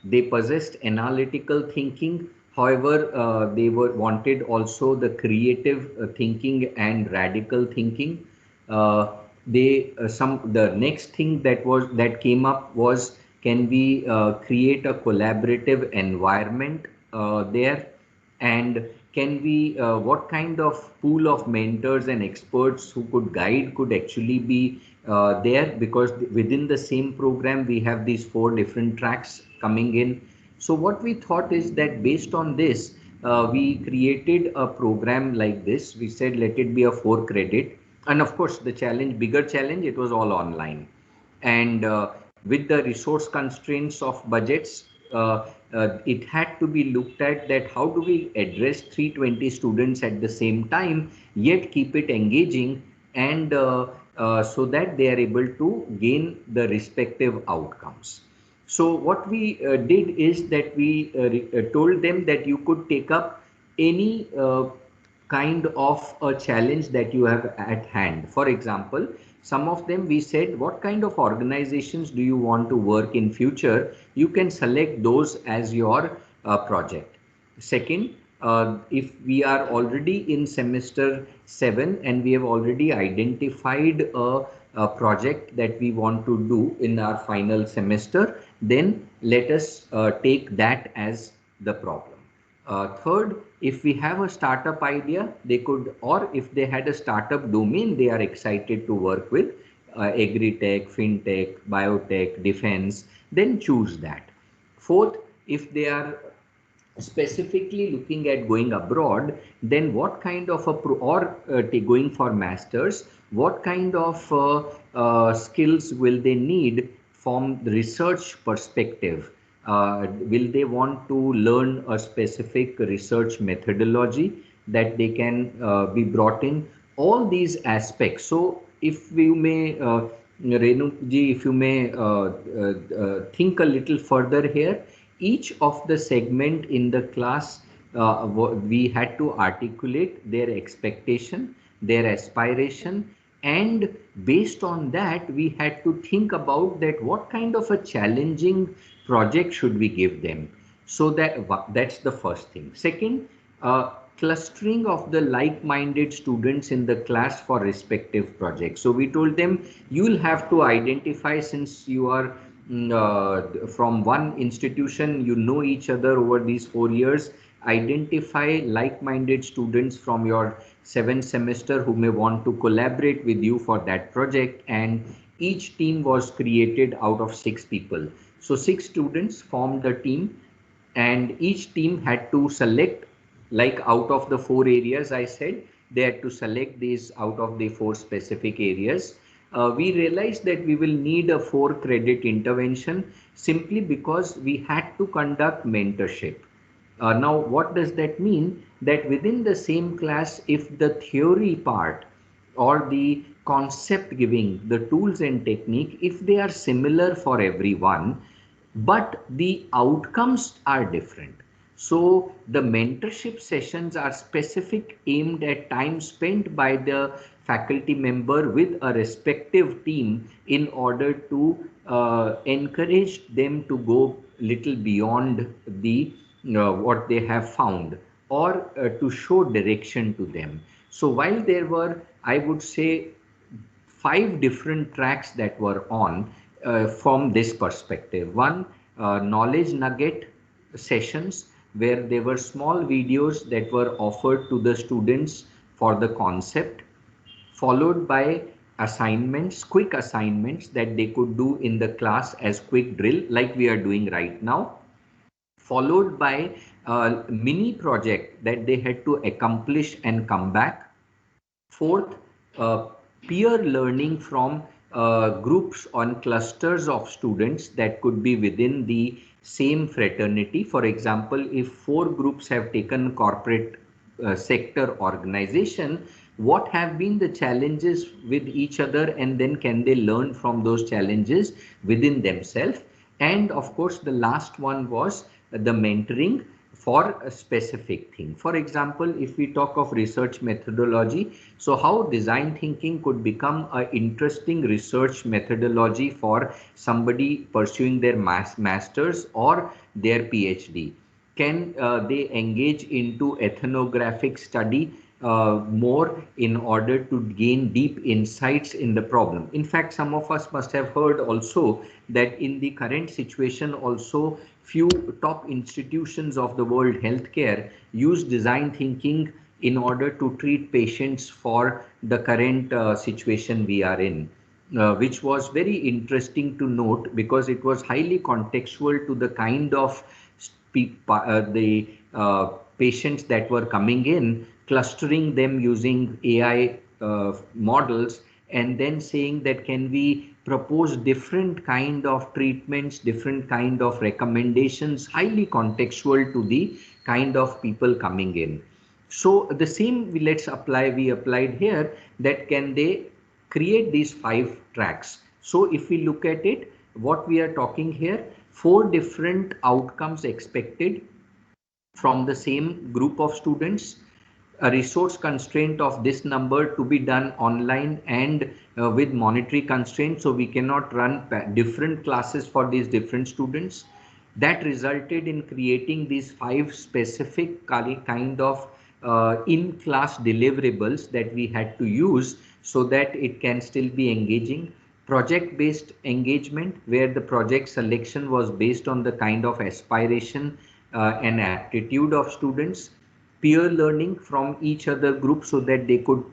they possessed analytical thinking. However, they were wanted also the creative thinking and radical thinking. They some the next thing that came up was, can we create a collaborative environment there, and can we what kind of pool of mentors and experts who could guide could actually be there, because within the same program we have these four different tracks coming in. So what we thought is that based on this, we created a program like this. We said let it be a 4 credit, and of course the challenge, bigger challenge, it was all online. And with the resource constraints of budgets, it had to be looked at that how do we address 320 students at the same time, yet keep it engaging, and so that they are able to gain the respective outcomes. So what we did is that we told them that you could take up any kind of a challenge that you have at hand. For example, some of them we said, what kind of organizations do you want to work in future? You can select those as your project. Second, if we are already in semester 7 and we have already identified a project that we want to do in our final semester, then let us take that as the problem. Third, if we have a startup idea, they could, or if they had a startup domain they are excited to work with, agri-tech, fintech, biotech, defense, then choose that. Fourth, if they are specifically looking at going abroad, then what kind of a going for masters, what kind of skills will they need from the research perspective? Will they want to learn a specific research methodology that they can be brought in? All these aspects. So if you may, Renu ji, if you may think a little further here, each of the segment in the class, we had to articulate their expectation, their aspiration, and based on that we had to think about that what kind of a challenging project should we give them. So that's the first thing. Second, clustering of the like-minded students in the class for respective projects. So we told them you will have to identify, since you are from one institution, you know each other over these 4 years, identify like-minded students from your 7th semester who may want to collaborate with you for that project. And each team was created out of 6 people. So 6 students formed the team, and each team had to select, like out of the 4 areas I said, they had to select these out of the 4 specific areas. We realized that we will need a 4 credit intervention simply because we had to conduct mentorship. Now, what does that mean? That within the same class, if the theory part or the concept giving, the tools and technique, if they are similar for everyone, but the outcomes are different. So the mentorship sessions are specific, aimed at time spent by the faculty member with a respective team in order to encourage them to go little beyond the what they have found, or to show direction to them. So while there were, I would say, 5 different tracks that were on from this perspective. One, knowledge nugget sessions, where there were small videos that were offered to the students for the concept, followed by assignments, quick assignments that they could do in the class as quick drill, like we are doing right now, followed by a mini project that they had to accomplish and come back. Fourth, uh, peer learning from groups on clusters of students that could be within the same fraternity. For example, if 4 groups have taken corporate sector organization, what have been the challenges with each other, and then can they learn from those challenges within themselves? And of course, the last one was the mentoring for a specific thing. For example, if we talk of research methodology, so how design thinking could become an interesting research methodology for somebody pursuing their master's or their PhD. Can they engage into ethnographic study more in order to gain deep insights in the problem? In fact, some of us must have heard also that in the current situation also, few top institutions of the world healthcare use design thinking in order to treat patients for the current situation we are in. Which was very interesting to note, because it was highly contextual to the kind of the patients that were coming in, clustering them using AI models, and then saying that can we propose different kind of treatments, different kind of recommendations, highly contextual to the kind of people coming in. So the same we applied here, that can they create these 5 tracks. So if we look at it, what we are talking here, 4 different outcomes expected from the same group of students, a resource constraint of this number to be done online, and with monetary constraints, so we cannot run different classes for these different students. That resulted in creating these 5 specific kind of in-class deliverables that we had to use so that it can still be engaging. Project-based engagement, where the project selection was based on the kind of aspiration and aptitude of students. Peer learning from each other group so that they could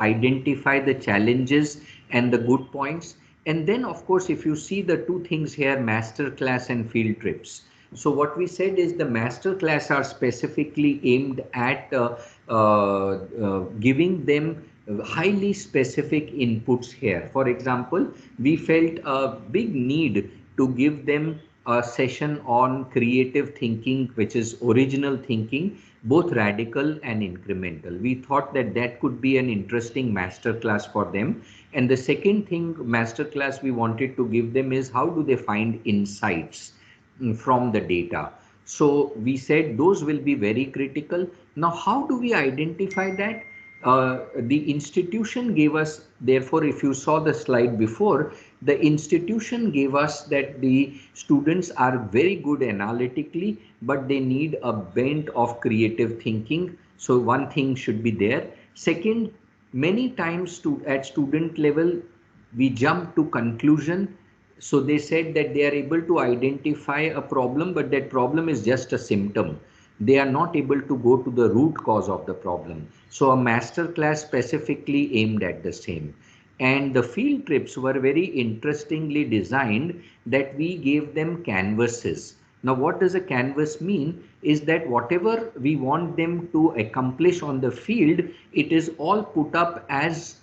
identify the challenges and the good points. And then, of course, if you see the 2 things here, master class and field trips. So what we said is the master class are specifically aimed at giving them highly specific inputs here. For example, we felt a big need to give them a session on creative thinking, which is original thinking, both radical and incremental. We thought that that could be an interesting master class for them. And the second thing, master class we wanted to give them is how do they find insights from the data. So we said those will be very critical. Now, how do we identify that? The institution gave us, therefore, if you saw the slide before, the institution gave us that the students are very good analytically, but they need a bent of creative thinking So one thing should be there. Second, many times at student level, we jump to conclusion. So they said that they are able to identify a problem, but that problem is just a symptom. They are not able to go to the root cause of the problem. So a master class specifically aimed at the same. And the field trips were very interestingly designed that we gave them canvases. Now, what does a canvas mean? Is that whatever we want them to accomplish on the field, it is all put up as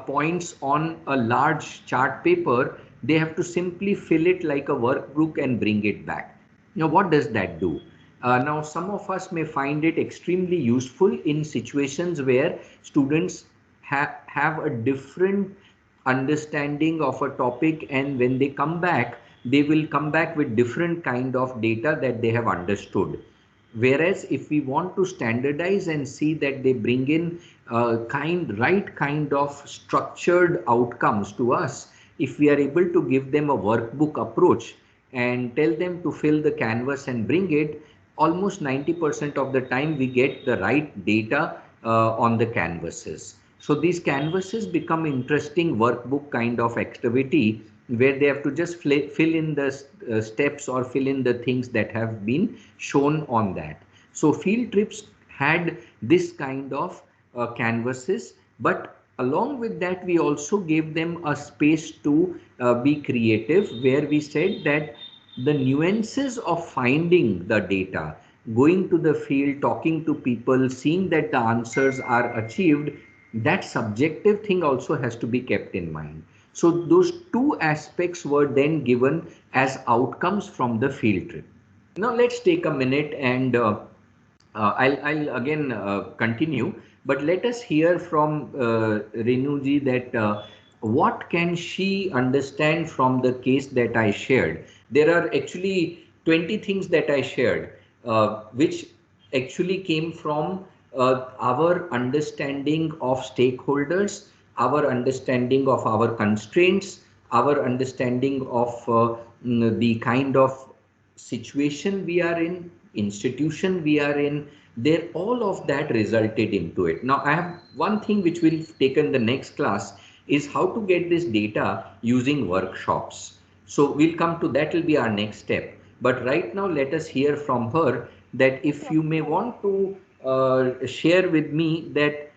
points on a large chart paper. They have to simply fill it like a workbook and bring it back. Now, what does that do? Now, some of us may find it extremely useful in situations where students have a different understanding of a topic, and when they come back, they will come back with different kind of data that they have understood. Whereas if we want to standardize and see that they bring in right kind of structured outcomes to us, if we are able to give them a workbook approach and tell them to fill the canvas and bring it, almost 90% of the time we get the right data on the canvases. So these canvases become interesting workbook kind of activity where they have to just fill in the steps or fill in the things that have been shown on that. So field trips had this kind of canvases, but along with that we also gave them a space to be creative, where we said that the nuances of finding the data, going to the field, talking to people, seeing that the answers are achieved, that subjective thing also has to be kept in mind. So those two aspects were then given as outcomes from the field trip. Now let's take a minute and I'll again continue, but let us hear from Renuji that what can she understand from the case that I shared. There are actually 20 things that I shared, which actually came from our understanding of stakeholders, our understanding of our constraints, our understanding of the kind of situation we are in, institution we are in, there all of that resulted into it. Now I have one thing which we'll take in the next class is how to get this data using workshops. So we'll come to that, will be our next step. But right now let us hear from her that if you may want to share with me that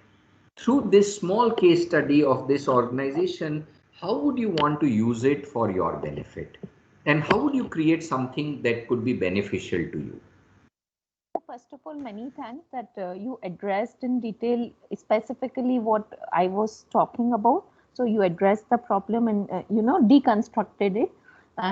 through this small case study of this organization, how would you want to use it for your benefit? And how would you create something that could be beneficial to you? First of all, many thanks that you addressed in detail specifically what I was talking about. So you addressed the problem and deconstructed it.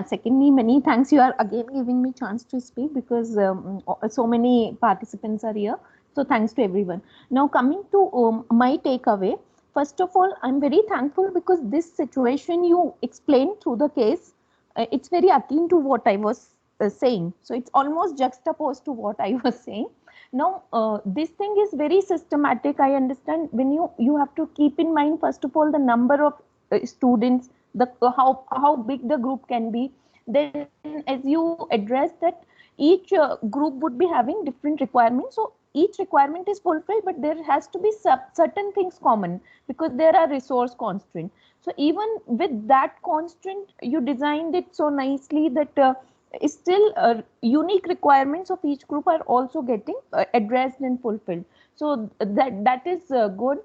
Secondly, many thanks. You are again giving me chance to speak because so many participants are here. So thanks to everyone. Now coming to my takeaway. First of all, I'm very thankful because this situation you explained through the case, it's very akin to what I was saying. So it's almost juxtaposed to what I was saying. Now, this thing is very systematic. I understand when you have to keep in mind, first of all, the number of students, the how big the group can be. Then, as you address that, each group would be having different requirements. So each requirement is fulfilled, but there has to be certain things common because there are resource constraints. So even with that constraint, you designed it so nicely that still unique requirements of each group are also getting addressed and fulfilled. So that is good.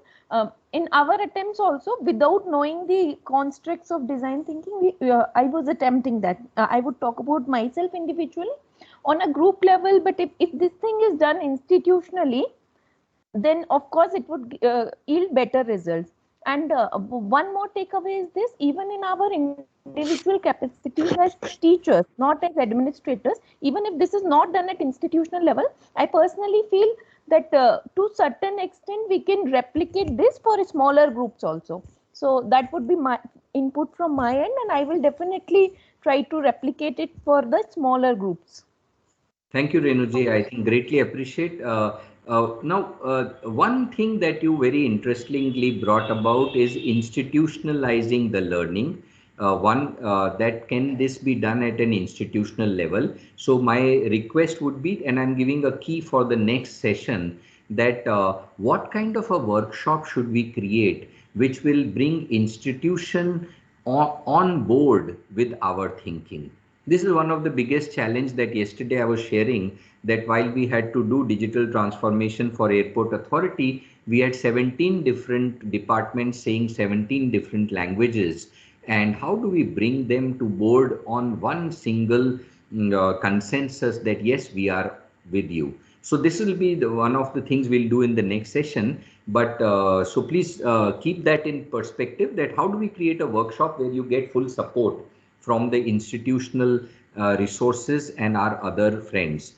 In our attempts also, without knowing the constructs of design thinking, I was attempting that. I would talk about myself individually on a group level, but if this thing is done institutionally, then of course it would yield better results. And one more takeaway is this: even in our individual capacities as teachers, not as administrators, even if this is not done at institutional level, I personally feel that to certain extent we can replicate this for smaller groups also. So that would be my input from my end, and I will definitely try to replicate it for the smaller groups. Thank you, Renuji. I think greatly appreciate. Now, one thing that you very interestingly brought about is institutionalizing the learning. That can this be done at an institutional level? So my request would be, and I'm giving a key for the next session, that what kind of a workshop should we create which will bring institution on board with our thinking. This is one of the biggest challenge that yesterday I was sharing, that while we had to do digital transformation for airport authority, we had 17 different departments saying 17 different languages. And how do we bring them to board on one single consensus that yes, we are with you. So this will be one of the things we'll do in the next session. But so please keep that in perspective, that how do we create a workshop where you get full support from the institutional resources and our other friends.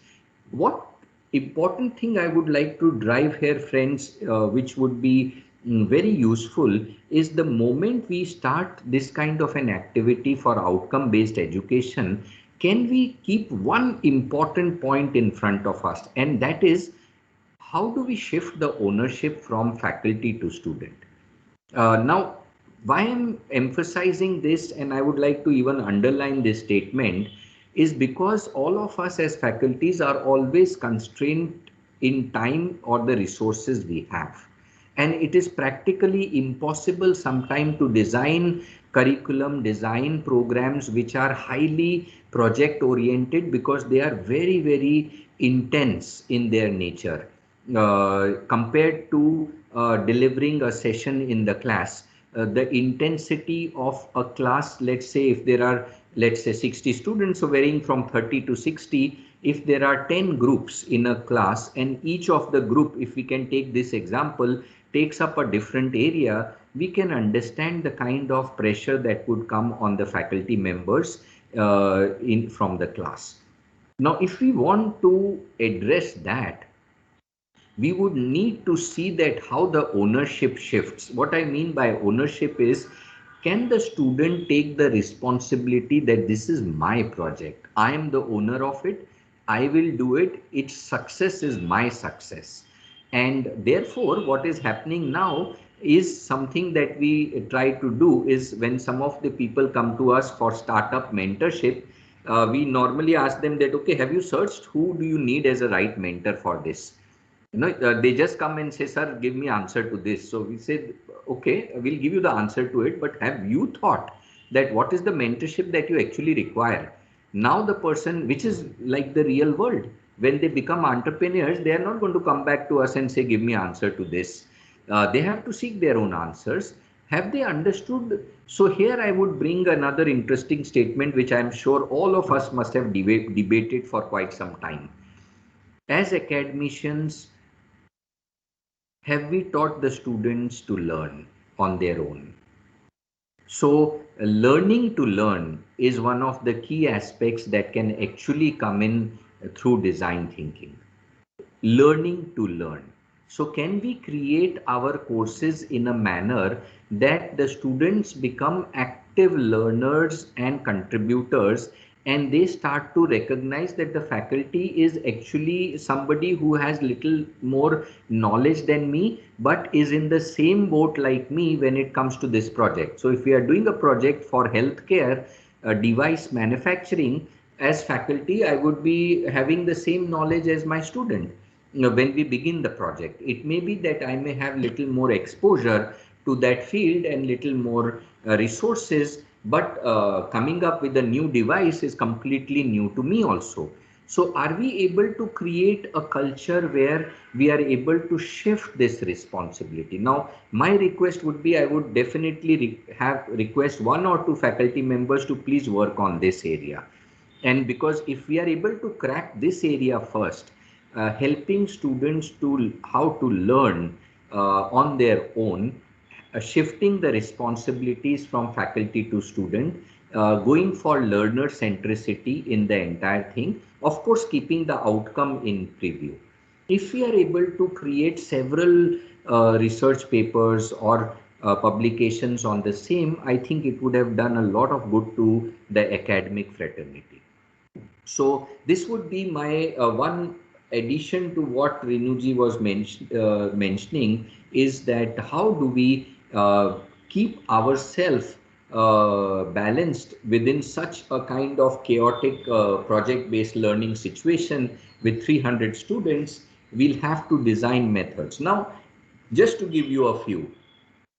What important thing I would like to drive here, friends, which would be very useful, is the moment we start this kind of an activity for outcome based education, can we keep one important point in front of us, and that is, how do we shift the ownership from faculty to student? Now, why I'm emphasizing this, and I would like to even underline this statement, is because all of us as faculties are always constrained in time or the resources we have. And it is practically impossible sometimes to design curriculum, design programs which are highly project oriented, because they are very, very intense in their nature compared to delivering a session in the class. The intensity of a class, let's say if there are, let's say 60 students, so varying from 30 to 60, if there are 10 groups in a class, and each of the group, if we can take this example, takes up a different area, we can understand the kind of pressure that would come on the faculty members from the class. Now, if we want to address that, we would need to see that how the ownership shifts. What I mean by ownership is, can the student take the responsibility that this is my project, I am the owner of it, I will do it, its success is my success. And therefore what is happening now is something that we try to do is, when some of the people come to us for startup mentorship, we normally ask them that, okay, have you searched who do you need as a right mentor for this? They just come and say, sir, give me answer to this. So we said, okay, we'll give you the answer to it, but have you thought that what is the mentorship that you actually require? Now the person, which is like the real world, when they become entrepreneurs, they are not going to come back to us and say, give me answer to this. They have to seek their own answers. Have they understood? So here I would bring another interesting statement, which I'm sure all of us must have debated for quite some time. As academicians, have we taught the students to learn on their own? So learning to learn is one of the key aspects that can actually come in through design thinking. Learning to learn. So can we create our courses in a manner that the students become active learners and contributors, and they start to recognize that the faculty is actually somebody who has little more knowledge than me, but is in the same boat like me when it comes to this project. So if we are doing a project for healthcare device manufacturing, as faculty, I would be having the same knowledge as my student. When we begin the project, it may be that I may have little more exposure to that field and little more resources, but coming up with a new device is completely new to me also. So are we able to create a culture where we are able to shift this responsibility? Now, my request would be, I would definitely request one or two faculty members to please work on this area. And because if we are able to crack this area first, helping students to how to learn on their own, shifting the responsibilities from faculty to student, going for learner centricity in the entire thing, of course keeping the outcome in preview. If we are able to create several research papers or publications on the same, I think it would have done a lot of good to the academic fraternity. So this would be my one addition to what Renuji was mentioning, is that how do we keep ourselves balanced within such a kind of chaotic project-based learning situation with 300 students, we'll have to design methods. Now, just to give you a few,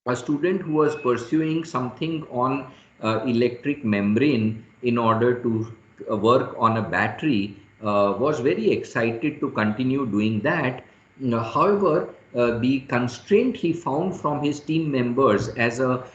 a student who was pursuing something on electric membrane in order to work on a battery was very excited to continue doing that. However, the constraint he found from his team members as a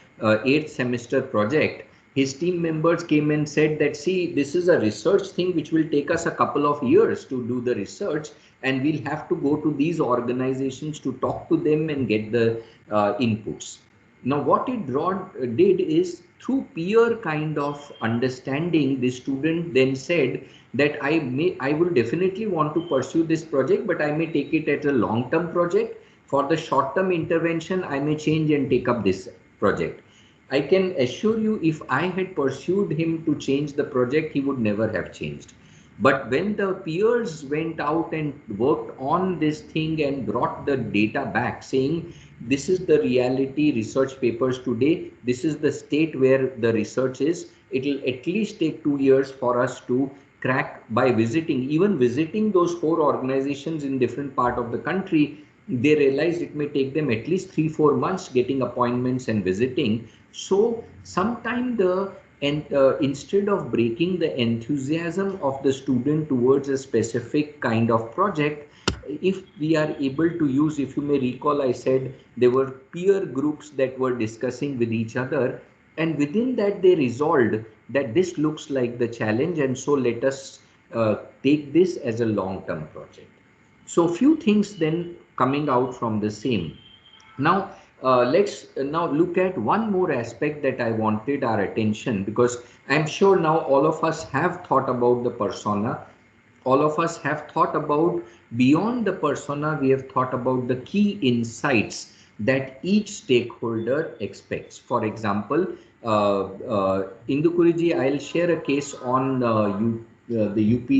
eighth semester project, his team members came and said that, see, this is a research thing which will take us a couple of years to do the research, and we'll have to go to these organizations to talk to them and get the inputs. Now, what did is, through peer kind of understanding, the student then said that I will definitely want to pursue this project, but I may take it as a long-term project. For the short-term intervention, I may change and take up this project. I can assure you, if I had pursued him to change the project, he would never have changed. But when the peers went out and worked on this thing and brought the data back saying, this is the reality research papers today, this is the state where the research is, it will at least take 2 years for us to crack by visiting, even visiting those 4 organizations in different part of the country. They realized it may take them at least 3-4 months getting appointments and visiting. So sometime instead of breaking the enthusiasm of the student towards a specific kind of project, if we are able to use, if you may recall, I said there were peer groups that were discussing with each other, and within that they resolved that this looks like the challenge, and so let us take this as a long-term project. So few things then coming out from the same. Now, let's now look at one more aspect that I wanted our attention, because I'm sure now all of us have thought about the persona. All of us have thought about, beyond the persona, we have thought about the key insights that each stakeholder expects. For example, Indukuriji, I'll share a case on the UP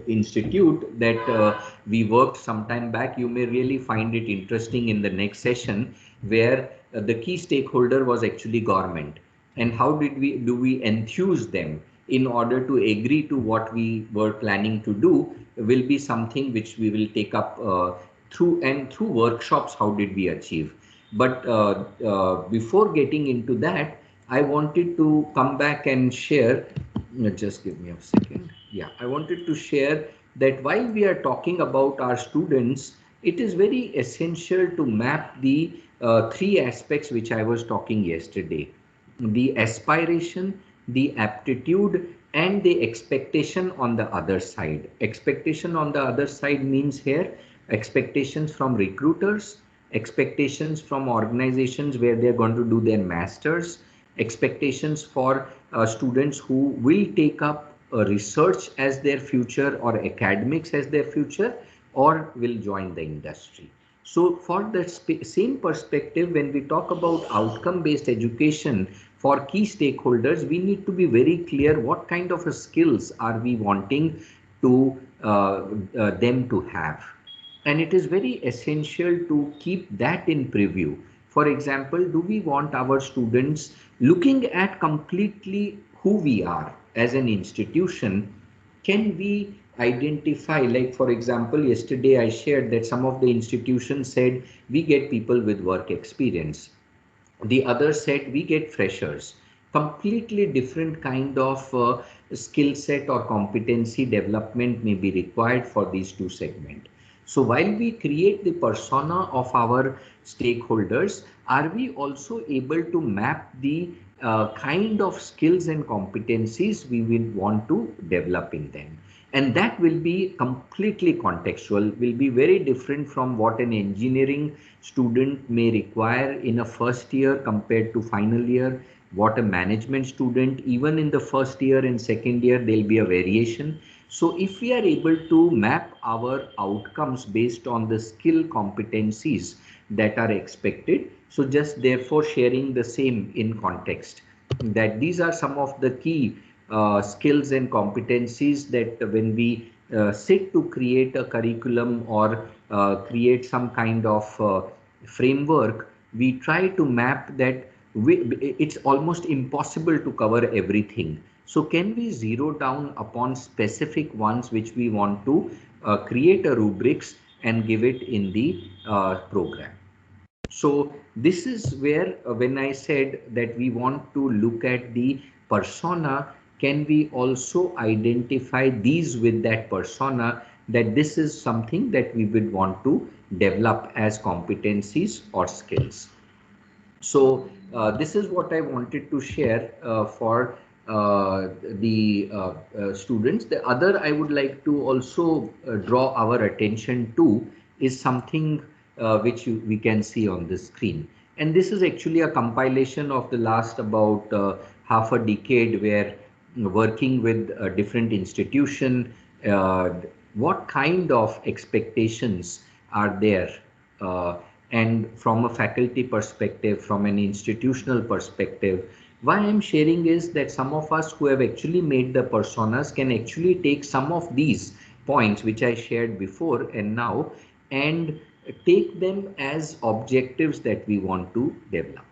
Institute that we worked some time back. You may really find it interesting in the next session, where the key stakeholder was actually government. And how do we enthuse them in order to agree to what we were planning to do, will be something which we will take up through workshops. How did we achieve? But before getting into that, I wanted to come back and share, just give me a second. Yeah, I wanted to share that while we are talking about our students, it is very essential to map the 3 aspects which I was talking yesterday: the aspiration, the aptitude, and the expectation on the other side. Expectation on the other side means here expectations from recruiters, expectations from organizations where they're going to do their masters, expectations for students who will take up research as their future or academics as their future, or will join the industry. So for the same perspective, when we talk about outcome-based education for key stakeholders, we need to be very clear what kind of skills are we wanting to them to have. And it is very essential to keep that in preview. For example, do we want our students looking at completely who we are as an institution? Can we identify, like for example, yesterday I shared that some of the institutions said we get people with work experience. The other said we get freshers. Completely different kind of skill set or competency development may be required for these 2 segments. So while we create the persona of our stakeholders, are we also able to map the kind of skills and competencies we will want to develop in them? And that will be completely contextual, will be very different from what an engineering student may require in a first year compared to final year, what a management student, even in the first year and second year, there'll be a variation. So if we are able to map our outcomes based on the skill competencies that are expected, so just therefore sharing the same in context, that these are some of the key skills and competencies that when we sit to create a curriculum or create some kind of framework, we try to map that. It's almost impossible to cover everything. So can we zero down upon specific ones which we want to create a rubrics and give it in the program. So this is where when I said that we want to look at the persona, can we also identify these with that persona, that this is something that we would want to develop as competencies or skills. So this is what I wanted to share for the students. The other I would like to also draw our attention to is something which we can see on the screen. And this is actually a compilation of the last about half a decade, where working with a different institution, uh, what kind of expectations are there, uh, and from a faculty perspective, from an institutional perspective. Why I'm sharing is that some of us who have actually made the personas can actually take some of these points which I shared before and now, and take them as objectives that we want to develop.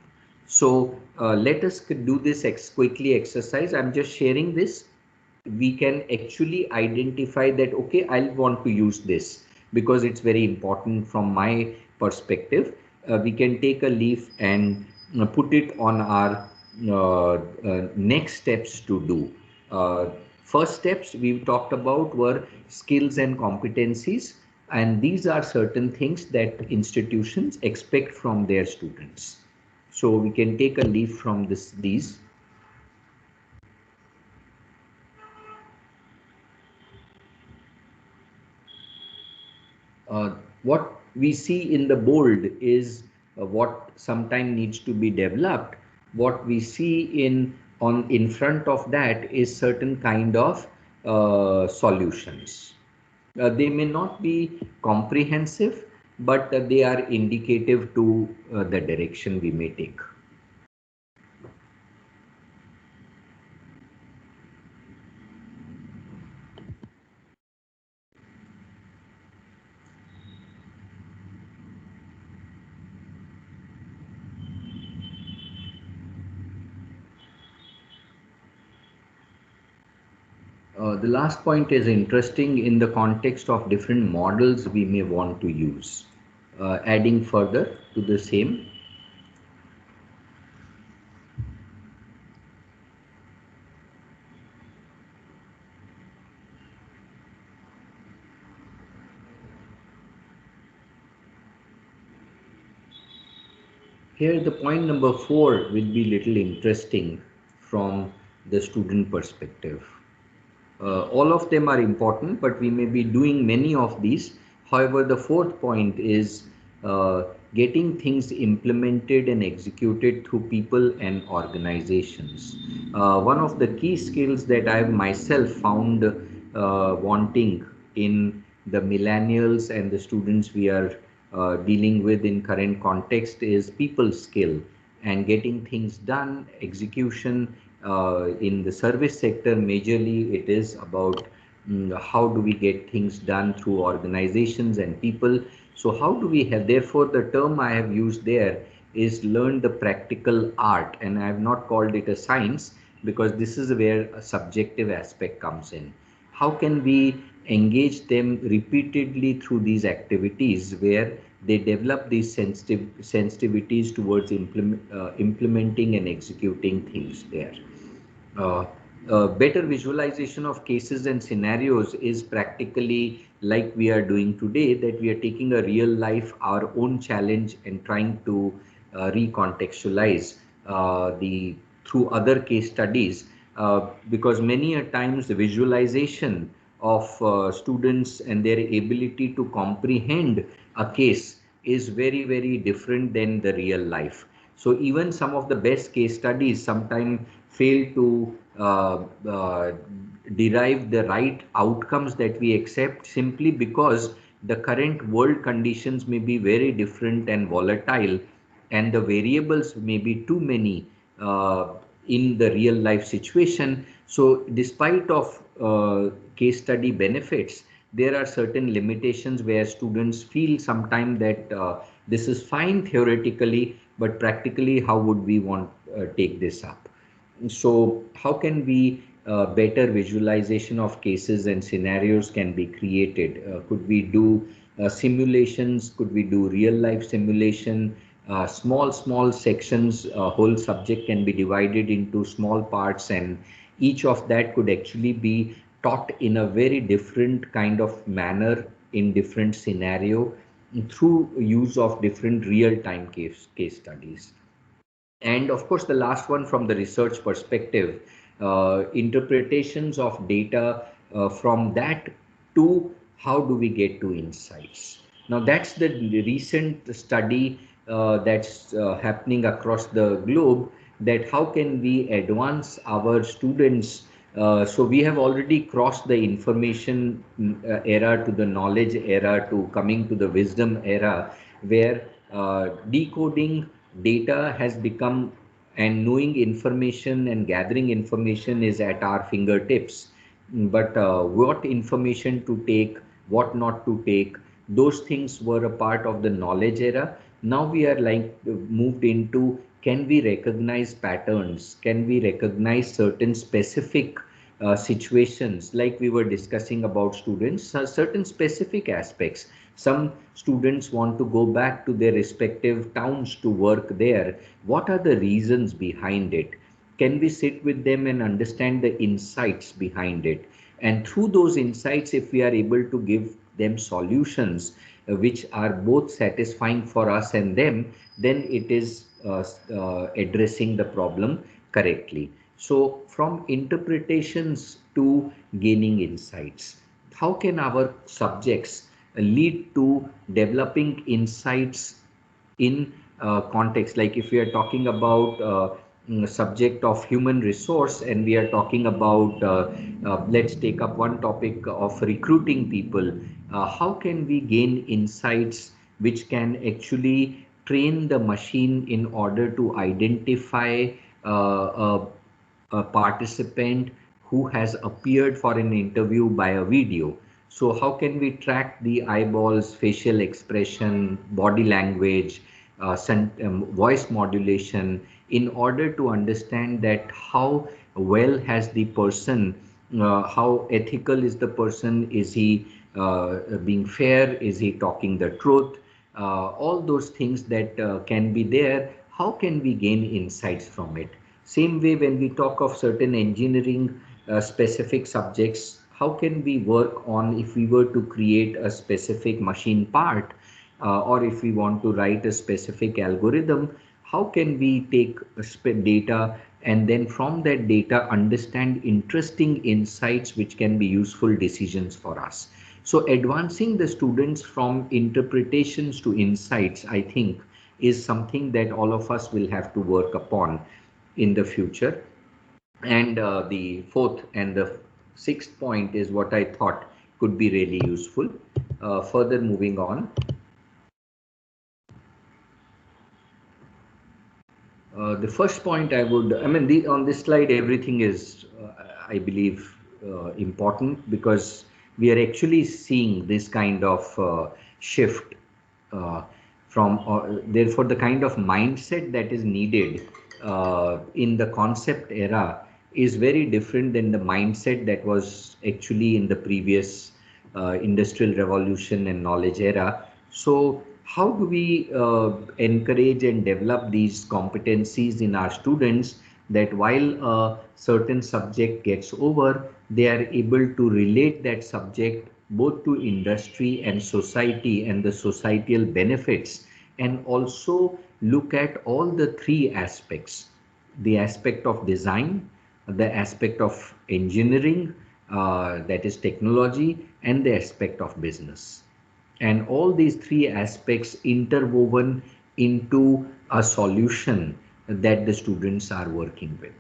So let us do this quickly exercise. I'm just sharing this. We can actually identify that, okay, I'll want to use this because it's very important from my perspective. We can take a leaf and put it on our next steps to do. First steps we talked about were skills and competencies, and these are certain things that institutions expect from their students. So we can take a leaf from these. What we see in the bold is what sometime needs to be developed. What we see in front of that is certain kind of solutions. They may not be comprehensive, but they are indicative to the direction we may take. The last point is interesting in the context of different models we may want to use. Adding further to the same, here the point number 4 will be little interesting from the student perspective. All of them are important, but we may be doing many of these. However, the fourth point is getting things implemented and executed through people and organizations. One of the key skills that I have myself found wanting in the millennials and the students we are dealing with in current context is people skill and getting things done, execution. In the service sector, majorly it is about how do we get things done through organizations and people. So how do we have, therefore the term I have used there is learn the practical art, and I have not called it a science because this is where a subjective aspect comes in. How can we engage them repeatedly through these activities where they develop these sensitivities towards implementing and executing things there. Uh, Better visualization of cases and scenarios is practically like we are doing today, that we are taking a real life, our own challenge, and trying to recontextualize the through other case studies, because many a times the visualization of students and their ability to comprehend a case is very, very different than the real life. So even some of the best case studies sometimes fail to derive the right outcomes that we accept, simply because the current world conditions may be very different and volatile, and the variables may be too many in the real life situation. So despite of case study benefits, there are certain limitations where students feel sometimes that this is fine theoretically, but practically how would we want take this up? So how can we better visualization of cases and scenarios can be created? Could we do simulations, could we do real life simulation, small sections, whole subject can be divided into small parts, and each of that could actually be taught in a very different kind of manner in different scenario through use of different real-time case studies. And of course, the last one from the research perspective, interpretations of data from that to how do we get to insights. Now, that's the recent study that's happening across the globe, that how can we advance our students. So we have already crossed the information era to the knowledge era to coming to the wisdom era, where decoding data has become, and knowing information and gathering information is at our fingertips. But what information to take, what not to take, those things were a part of the knowledge era. Now we are like moved into, can we recognize patterns, can we recognize certain specific situations, like we were discussing about students, certain specific aspects. Some students want to go back to their respective towns to work there. What are the reasons behind it? Can we sit with them and understand the insights behind it? And through those insights, if we are able to give them solutions which are both satisfying for us and them, then it is addressing the problem correctly. So from interpretations to gaining insights, how can our subjects lead to developing insights in context? Like if we are talking about subject of human resource, and we are talking about let's take up one topic of recruiting people, how can we gain insights which can actually train the machine in order to identify a participant who has appeared for an interview by a video? So how can we track the eyeballs, facial expression, body language, voice modulation, in order to understand that how well has the person, how ethical is the person, is he being fair, is he talking the truth, all those things that can be there, how can we gain insights from it? Same way, when we talk of certain engineering specific subjects, how can we work on, if we were to create a specific machine part, or if we want to write a specific algorithm, how can we take data, and then from that data understand interesting insights which can be useful decisions for us. So advancing the students from interpretations to insights, I think, is something that all of us will have to work upon in the future. And the fourth and the sixth point is what I thought could be really useful. Further moving on, the first point I would, I mean, on this slide, everything is, I believe, important, because we are actually seeing this kind of shift uh, from, therefore, the kind of mindset that is needed in the concept era is very different than the mindset that was actually in the previous industrial revolution and knowledge era. So how do we encourage and develop these competencies in our students, that while a certain subject gets over, they are able to relate that subject both to industry and society and the societal benefits, and also look at all the three aspects: the aspect of design, the aspect of engineering, that is technology, and the aspect of business. And all these three aspects interwoven into a solution that the students are working with.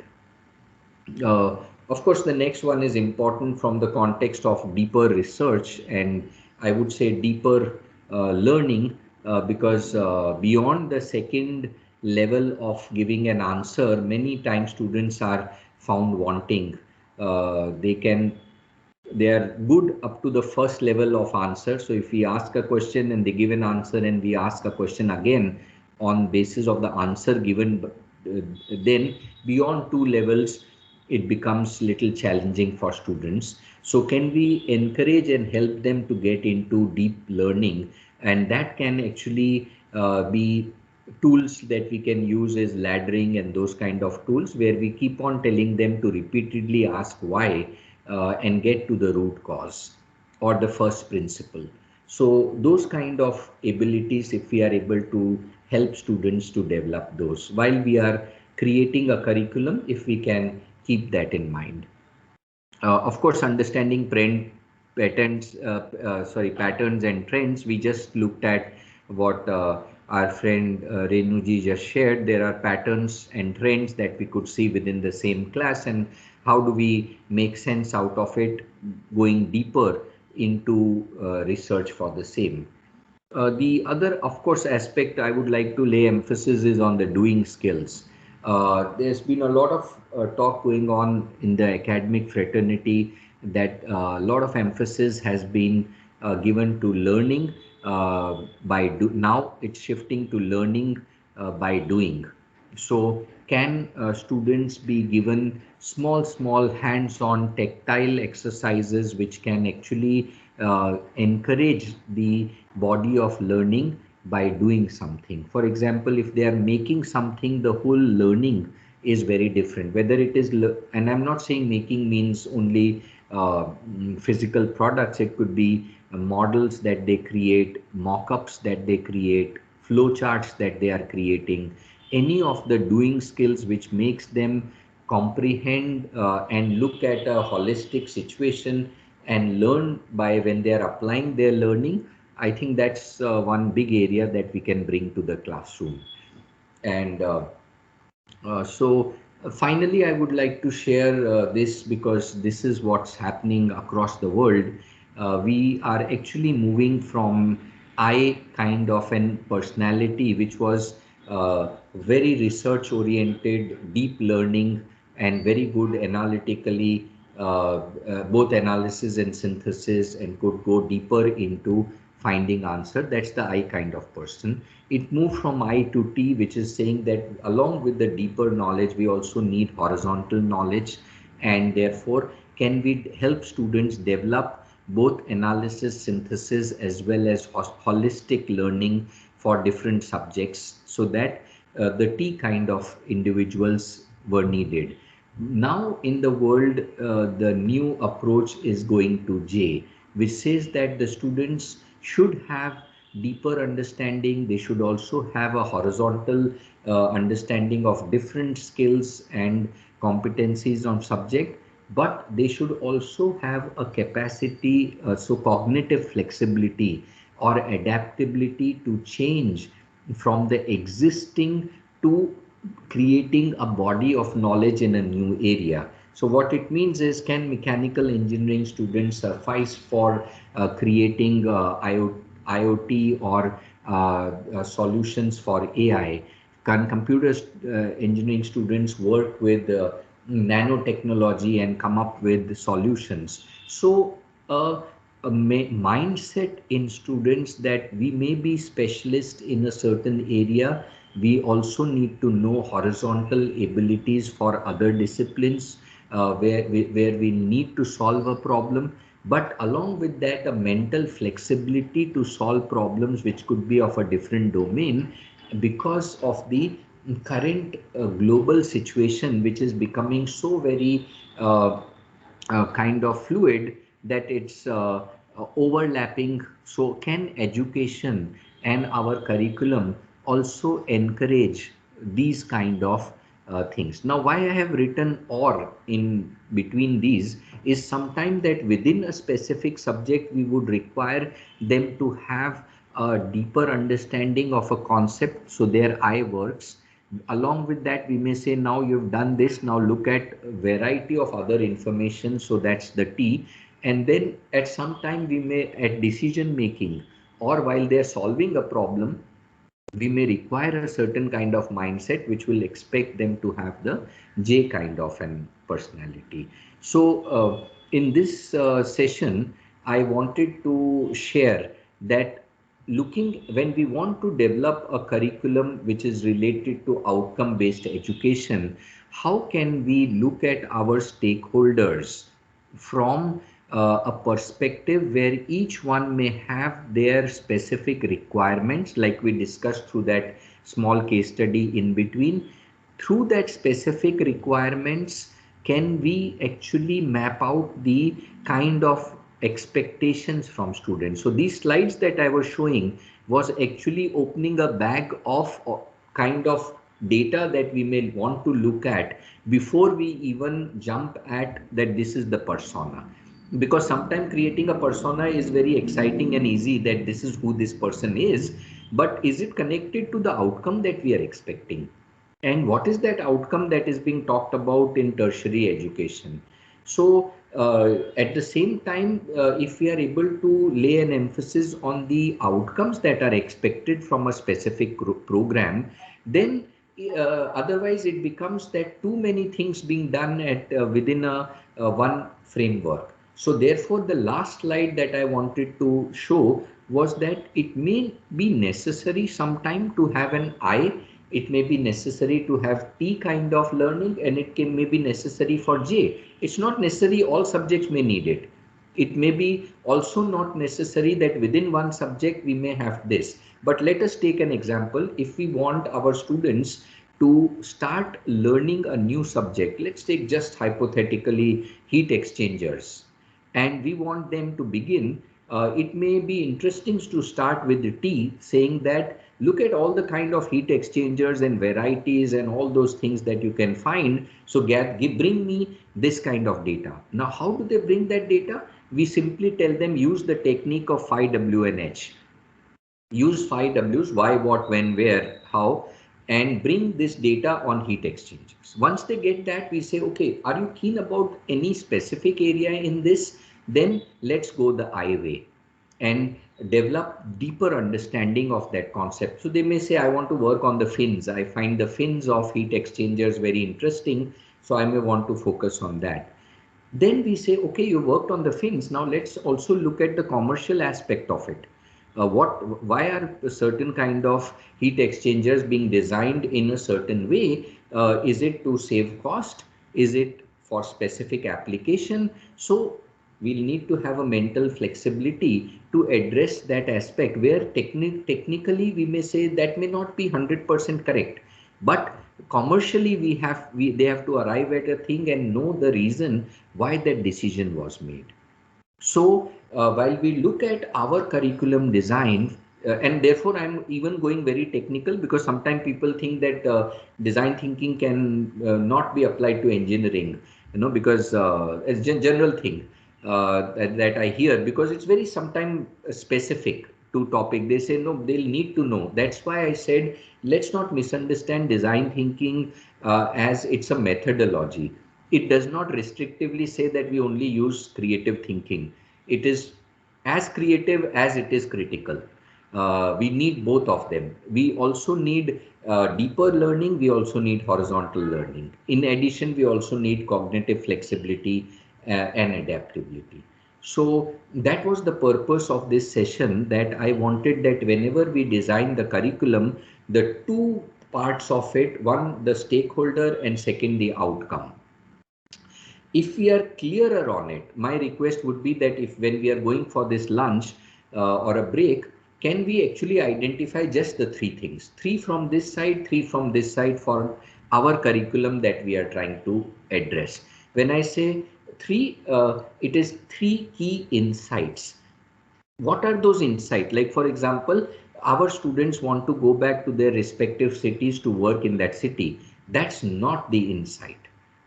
Of course, the next one is important from the context of deeper research, and I would say deeper learning, because beyond the second level of giving an answer, many times students are found wanting. They are good up to the first level of answer. So if we ask a question and they give an answer, and we ask a question again on basis of the answer given, then beyond two levels it becomes little challenging for students. So can we encourage and help them to get into deep learning? And that can actually be tools that we can use as laddering and those kind of tools, where we keep on telling them to repeatedly ask why and get to the root cause or the first principle. So those kind of abilities, if we are able to help students to develop those while we are creating a curriculum, if we can keep that in mind. Of course, understanding patterns and trends. We just looked at what our friend Renuji just shared. There are patterns and trends that we could see within the same class, and how do we make sense out of it, going deeper into research for the same. The other, of course, aspect I would like to lay emphasis is on the doing skills. There's been a lot of talk going on in the academic fraternity that a lot of emphasis has been given to learning now it's shifting to learning by doing. So can students be given small hands-on tactile exercises which can actually encourage the body of learning by doing something? For example, if they are making something, the whole learning is very different. Whether it is, and I'm not saying making means only physical products, it could be models that they create, mock-ups that they create, flowcharts that they are creating, any of the doing skills which makes them comprehend and look at a holistic situation and learn by when they are applying their learning. I think that's one big area that we can bring to the classroom. And finally, I would like to share this because this is what's happening across the world. We are actually moving from I kind of an personality, which was very research oriented, deep learning, and very good analytically, both analysis and synthesis, and could go deeper into finding answer. That's the I kind of person. It moved from I to T, which is saying that along with the deeper knowledge, we also need horizontal knowledge, and therefore can we help students develop both analysis, synthesis, as well as holistic learning for different subjects, so that the T kind of individuals were needed. Now in the world, the new approach is going to J, which says that the students should have deeper understanding. They should also have a horizontal understanding of different skills and competencies on subject, but they should also have a capacity, so cognitive flexibility or adaptability to change from the existing to creating a body of knowledge in a new area. So what it means is, can mechanical engineering students suffice for creating IoT or solutions for AI? Can computer engineering students work with nanotechnology and come up with solutions? So mindset in students that we may be specialists in a certain area, we also need to know horizontal abilities for other disciplines where we need to solve a problem, but along with that a mental flexibility to solve problems which could be of a different domain, because of the current global situation which is becoming so very kind of fluid that it's overlapping. So can education and our curriculum also encourage these kind of things? Now, why I have written or in between these is sometime that within a specific subject we would require them to have a deeper understanding of a concept, so their eye works. Along with that, we may say, now you've done this, now look at a variety of other information, so that's the T. And then at some time we may, at decision making or while they're solving a problem, we may require a certain kind of mindset which will expect them to have the J kind of an personality. So in this session, I wanted to share that looking, when we want to develop a curriculum which is related to outcome based education, how can we look at our stakeholders from a perspective where each one may have their specific requirements, like we discussed through that small case study in between. Through that specific requirements, can we actually map out the kind of expectations from students? So these slides that I was showing was actually opening a bag of kind of data that we may want to look at before we even jump at that this is the persona. Because sometimes creating a persona is very exciting and easy, that this is who this person is, but is it connected to the outcome that we are expecting? And what is that outcome that is being talked about in tertiary education? So at the same time, if we are able to lay an emphasis on the outcomes that are expected from a specific program, then otherwise it becomes that too many things being done at within a one framework. So therefore, the last slide that I wanted to show was that it may be necessary sometime to have an I, it may be necessary to have T kind of learning, and it can may be necessary for J. It's not necessary all subjects may need it. It may be also not necessary that within one subject we may have this. But let us take an example. If we want our students to start learning a new subject, let's take just hypothetically heat exchangers, and we want them to begin, it may be interesting to start with the T, saying that look at all the kind of heat exchangers and varieties and all those things that you can find. So bring me this kind of data. Now, how do they bring that data? We simply tell them use the technique of 5W and H. Use 5Ws, why, what, when, where, how, and bring this data on heat exchangers. Once they get that, we say, okay, are you keen about any specific area in this? Then let's go the I way and develop deeper understanding of that concept. So they may say, I want to work on the fins. I find the fins of heat exchangers very interesting, so I may want to focus on that. Then we say, okay, you worked on the fins. Now let's also look at the commercial aspect of it. Why are certain kind of heat exchangers being designed in a certain way? Is it to save cost? Is it for specific application? So we'll need to have a mental flexibility to address that aspect, where technically we may say that may not be 100% correct, but commercially they have to arrive at a thing and know the reason why that decision was made. So while we look at our curriculum design, and therefore I'm even going very technical, because sometimes people think that design thinking can not be applied to engineering, because it's a general thing that I hear, because it's very sometimes specific to topic. They say no, they'll need to know. That's why I said let's not misunderstand design thinking as it's a methodology. It does not restrictively say that we only use creative thinking. It is as creative as it is critical. We need both of them. We also need deeper learning. We also need horizontal learning. In addition, we also need cognitive flexibility and adaptability. So that was the purpose of this session, that I wanted that whenever we design the curriculum, the two parts of it, one, the stakeholder, and second, the outcome. If we are clearer on it, my request would be that if when we are going for this lunch or a break, can we actually identify just the three things, three from this side, three from this side, for our curriculum that we are trying to address. When I say three, it is three key insights. What are those insights? Like, for example, our students want to go back to their respective cities to work in that city. That's not the insight.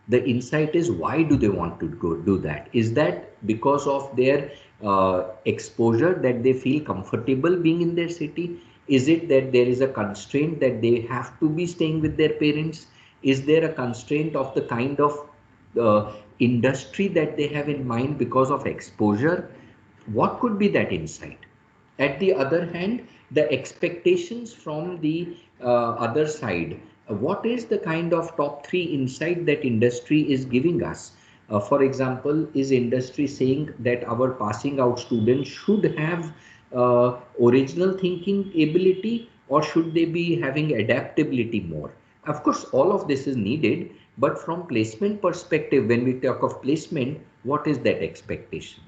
The insight is, why do they want to go do that? Is that because of their exposure, that they feel comfortable being in their city? Is it that there is a constraint that they have to be staying with their parents? Is there a constraint of the kind of industry that they have in mind because of exposure? What could be that insight? At the other hand, the expectations from the other side. What is the kind of top three insight that industry is giving us? For example, is industry saying that our passing out students should have original thinking ability, or should they be having adaptability more? Of course, all of this is needed, but from placement perspective, when we talk of placement, what is that expectation?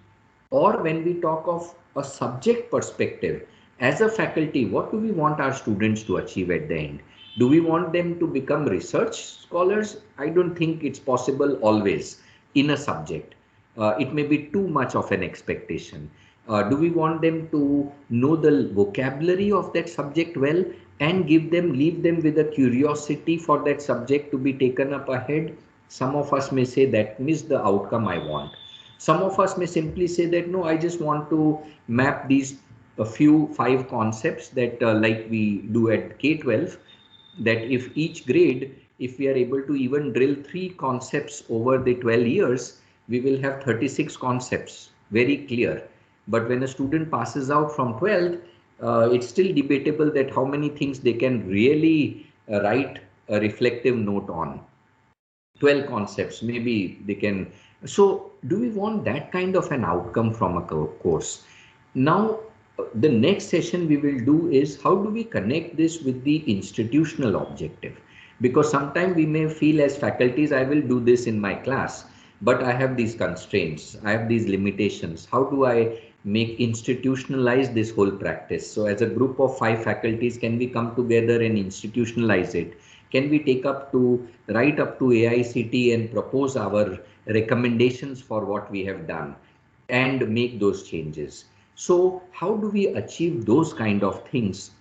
Or when we talk of a subject perspective, as a faculty, what do we want our students to achieve at the end? Do we want them to become research scholars? I don't think it's possible always in a subject. It may be too much of an expectation. Do we want them to know the vocabulary of that subject well and leave them with a curiosity for that subject to be taken up ahead? Some of us may say that is the outcome I want. Some of us may simply say that no, I just want to map these a few 5 concepts that like we do at K-12, that if each grade, if we are able to even drill 3 concepts over the 12 years, we will have 36 concepts, very clear. But when a student passes out from 12th, it's still debatable that how many things they can really write a reflective note on. 12 concepts, maybe they can. So do we want that kind of an outcome from a course? Now, the next session we will do is how do we connect this with the institutional objective? Because sometimes we may feel as faculties, I will do this in my class, but I have these constraints, I have these limitations. How do I make institutionalize this whole practice? So as a group of 5 faculties, can we come together and institutionalize it? Can we take up to right up to AICT and propose our recommendations for what we have done and make those changes? So how do we achieve those kind of things?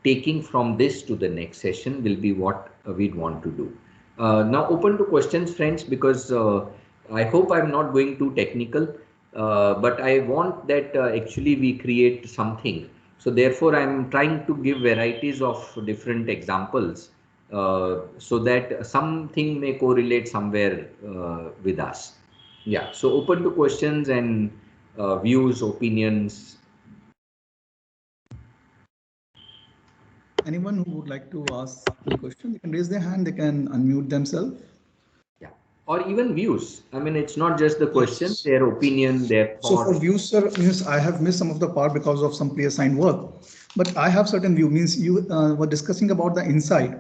Taking from this to the next session will be what we'd want to do. Now open to questions, friends, because I hope I'm not going too technical, but I want that actually we create something. So therefore, I'm trying to give varieties of different examples so that something may correlate somewhere with us. Yeah, so open to questions and views, opinions. Anyone who would like to ask any question, they can raise their hand, they can unmute themselves. Yeah, or even views. I mean, it's not just the question, Yes. their opinion, their So for thoughts. views, sir, means I have missed some of the part because of some pre-assigned work, but I have certain view. Means you were discussing about the insight,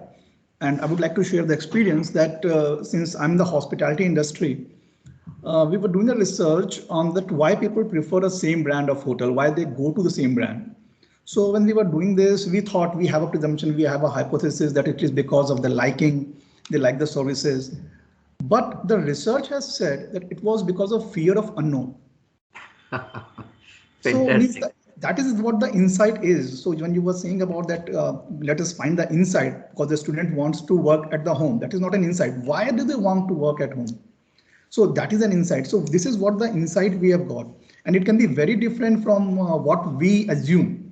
and I would like to share the experience that since I'm in the hospitality industry, we were doing a research on that why people prefer the same brand of hotel, why they go to the same brand. So when we were doing this, we thought we have a presumption, we have a hypothesis that it is because of the liking, they like the services. But the research has said that it was because of fear of unknown. So means Fantastic. that is what the insight is. So when you were saying about that, let us find the insight because the student wants to work at the home. That is not an insight. Why do they want to work at home? So that is an insight. So this is what the insight we have got, and it can be very different from what we assume.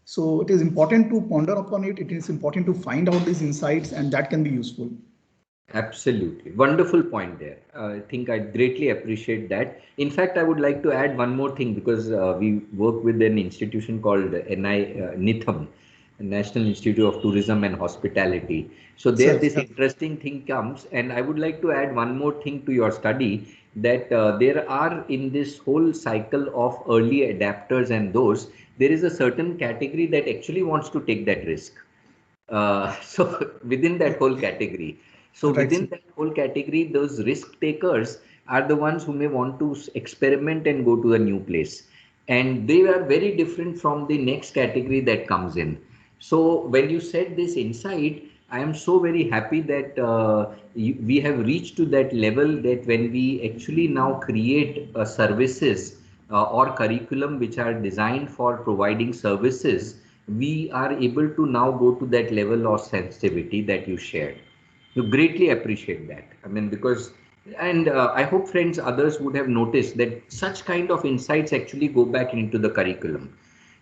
So it is important to ponder upon it. It is important to find out these insights, and that can be useful. Absolutely. Wonderful point there. I think I greatly appreciate that. In fact, I would like to add one more thing because we work with an institution called NITHM, National Institute of Tourism and Hospitality. So there Sir, this yeah. interesting thing comes, and I would like to add one more thing to your study that there are in this whole cycle of early adapters and those, there is a certain category that actually wants to take that risk. So within that whole category. So Right, sir. within that whole category, those risk takers are the ones who may want to experiment and go to a new place. And they are very different from the next category that comes in. So when you said this insight, I am so very happy that we have reached to that level that when we actually now create services or curriculum which are designed for providing services, we are able to now go to that level of sensitivity that you shared. You greatly appreciate that. I mean, because, and I hope friends, others would have noticed that such kind of insights actually go back into the curriculum.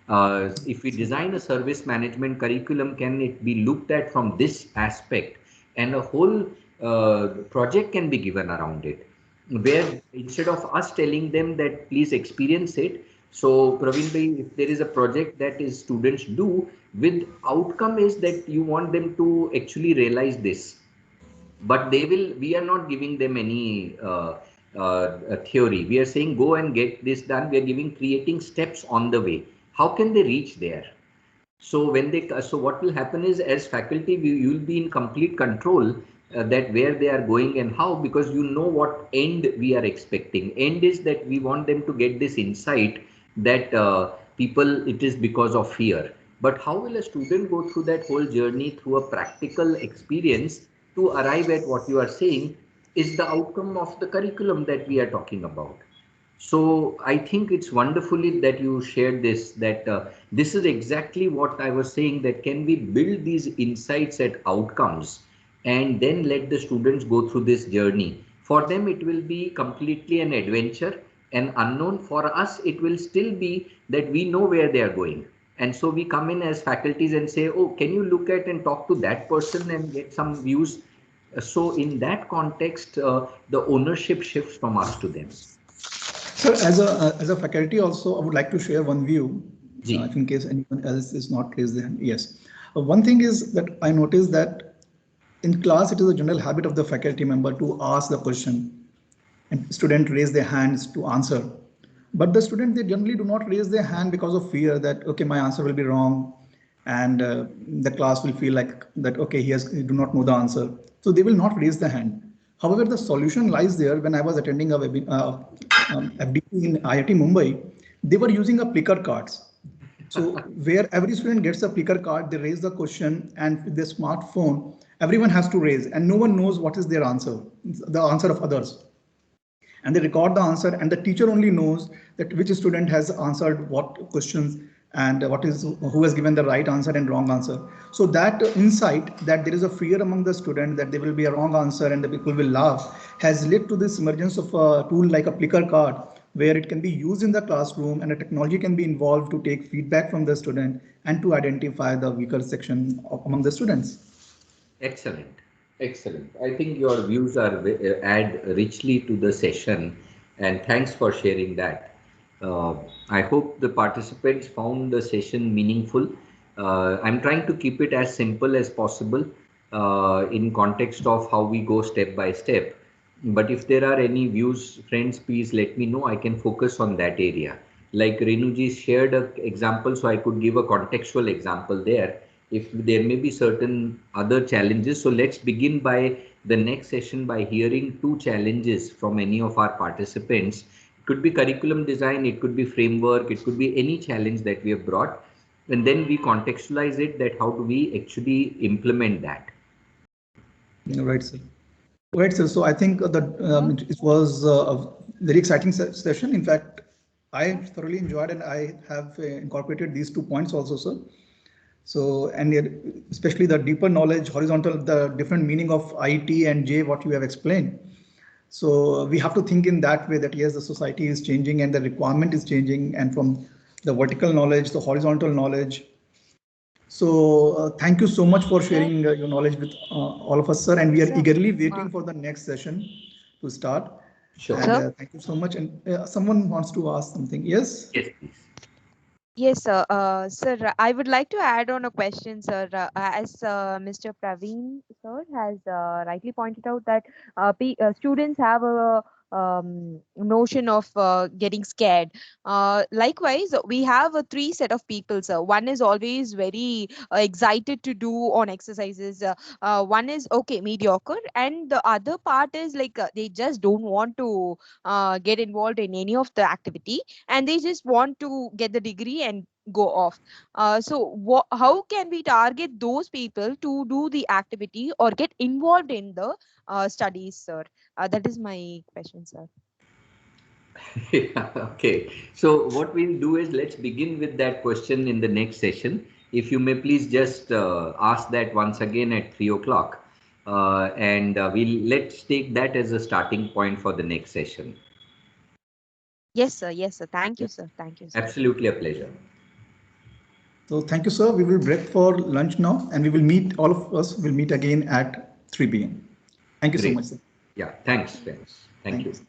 If we design a service management curriculum, can it be looked at from this aspect and a whole project can be given around it, where instead of us telling them that please experience it, so Praveen bhai, if there is a project that is students do with outcome is that you want them to actually realize this, but they will, we are not giving them any theory. We are saying go and get this done. We are giving creating steps on the way. How can they reach there? So when they, so what will happen is as faculty, you will be in complete control that where they are going and how, because you know what end we are expecting. End is that we want them to get this insight that people, it is because of fear. But how will a student go through that whole journey through a practical experience to arrive at what you are saying is the outcome of the curriculum that we are talking about. So I think it's wonderfully that you shared this, that this is exactly what I was saying, that can we build these insights at outcomes and then let the students go through this journey. For them, it will be completely an adventure and unknown. For us, it will still be that we know where they are going. And so we come in as faculties and say, oh, can you look at and talk to that person and get some views? So in that context, the ownership shifts from us to them. So as a faculty also, I would like to share one view, if in case anyone else is not raised their hand. Yes. One thing is that I noticed that in class, it is a general habit of the faculty member to ask the question and student raise their hands to answer. But the student, they generally do not raise their hand because of fear that, okay, my answer will be wrong. And the class will feel like that, okay, he do not know the answer. So they will not raise the hand. However, the solution lies there. When I was attending a FDP in IIT Mumbai, they were using a picker cards. So where every student gets a picker card, they raise the question, and with their smartphone, everyone has to raise, and no one knows what is their answer, the answer of others. And they record the answer, and the teacher only knows that which student has answered what questions and who has given the right answer and wrong answer. So that insight that there is a fear among the student that there will be a wrong answer and the people will laugh has led to this emergence of a tool like a picker card, where it can be used in the classroom and a technology can be involved to take feedback from the student and to identify the weaker section among the students. Excellent. Excellent. I think your views add richly to the session, and thanks for sharing that. I hope the participants found the session meaningful. I'm trying to keep it as simple as possible in context of how we go step by step. But if there are any views, friends, please let me know. I can focus on that area. Like Renuji shared an example, so I could give a contextual example there. If there may be certain other challenges, so let's begin by the next session by hearing two challenges from any of our participants. It could be curriculum design, it could be framework, it could be any challenge that we have brought, and then we contextualize it, that how do we actually implement that. Right, sir. Right, sir. So I think it was a very exciting session. In fact, I thoroughly enjoyed, and I have incorporated these 2 points also, sir. So, and especially the deeper knowledge, horizontal, the different meaning of IT and J, what you have explained. So we have to think in that way that yes, the society is changing and the requirement is changing, and from the vertical knowledge, the horizontal knowledge. So thank you so much for sharing your knowledge with all of us, sir. And we are eagerly waiting for the next session to start. Sure. And thank you so much. And someone wants to ask something. Yes? Yes, please. Yes, sir. Sir, I would like to add on a question, sir. As Mr. Praveen, sir, has rightly pointed out that students have a notion of getting scared. Likewise, we have a three set of people, sir. One is always very excited to do on exercises. One is okay, mediocre, and the other part is like they just don't want to get involved in any of the activity, and they just want to get the degree and go off. So how can we target those people to do the activity or get involved in the studies, sir? That is my question, sir. Okay, so what we'll do is let's begin with that question in the next session. If you may please just ask that once again at 3 o'clock, and let's take that as a starting point for the next session. Yes, sir. Yes, sir. Thank you, sir. Thank you, sir. Absolutely a pleasure. So thank you, sir. We will break for lunch now, and we will meet, all of us will meet again at 3 p.m. Thank you so Great. much, sir. Yeah, thanks, friends. Thank you. You.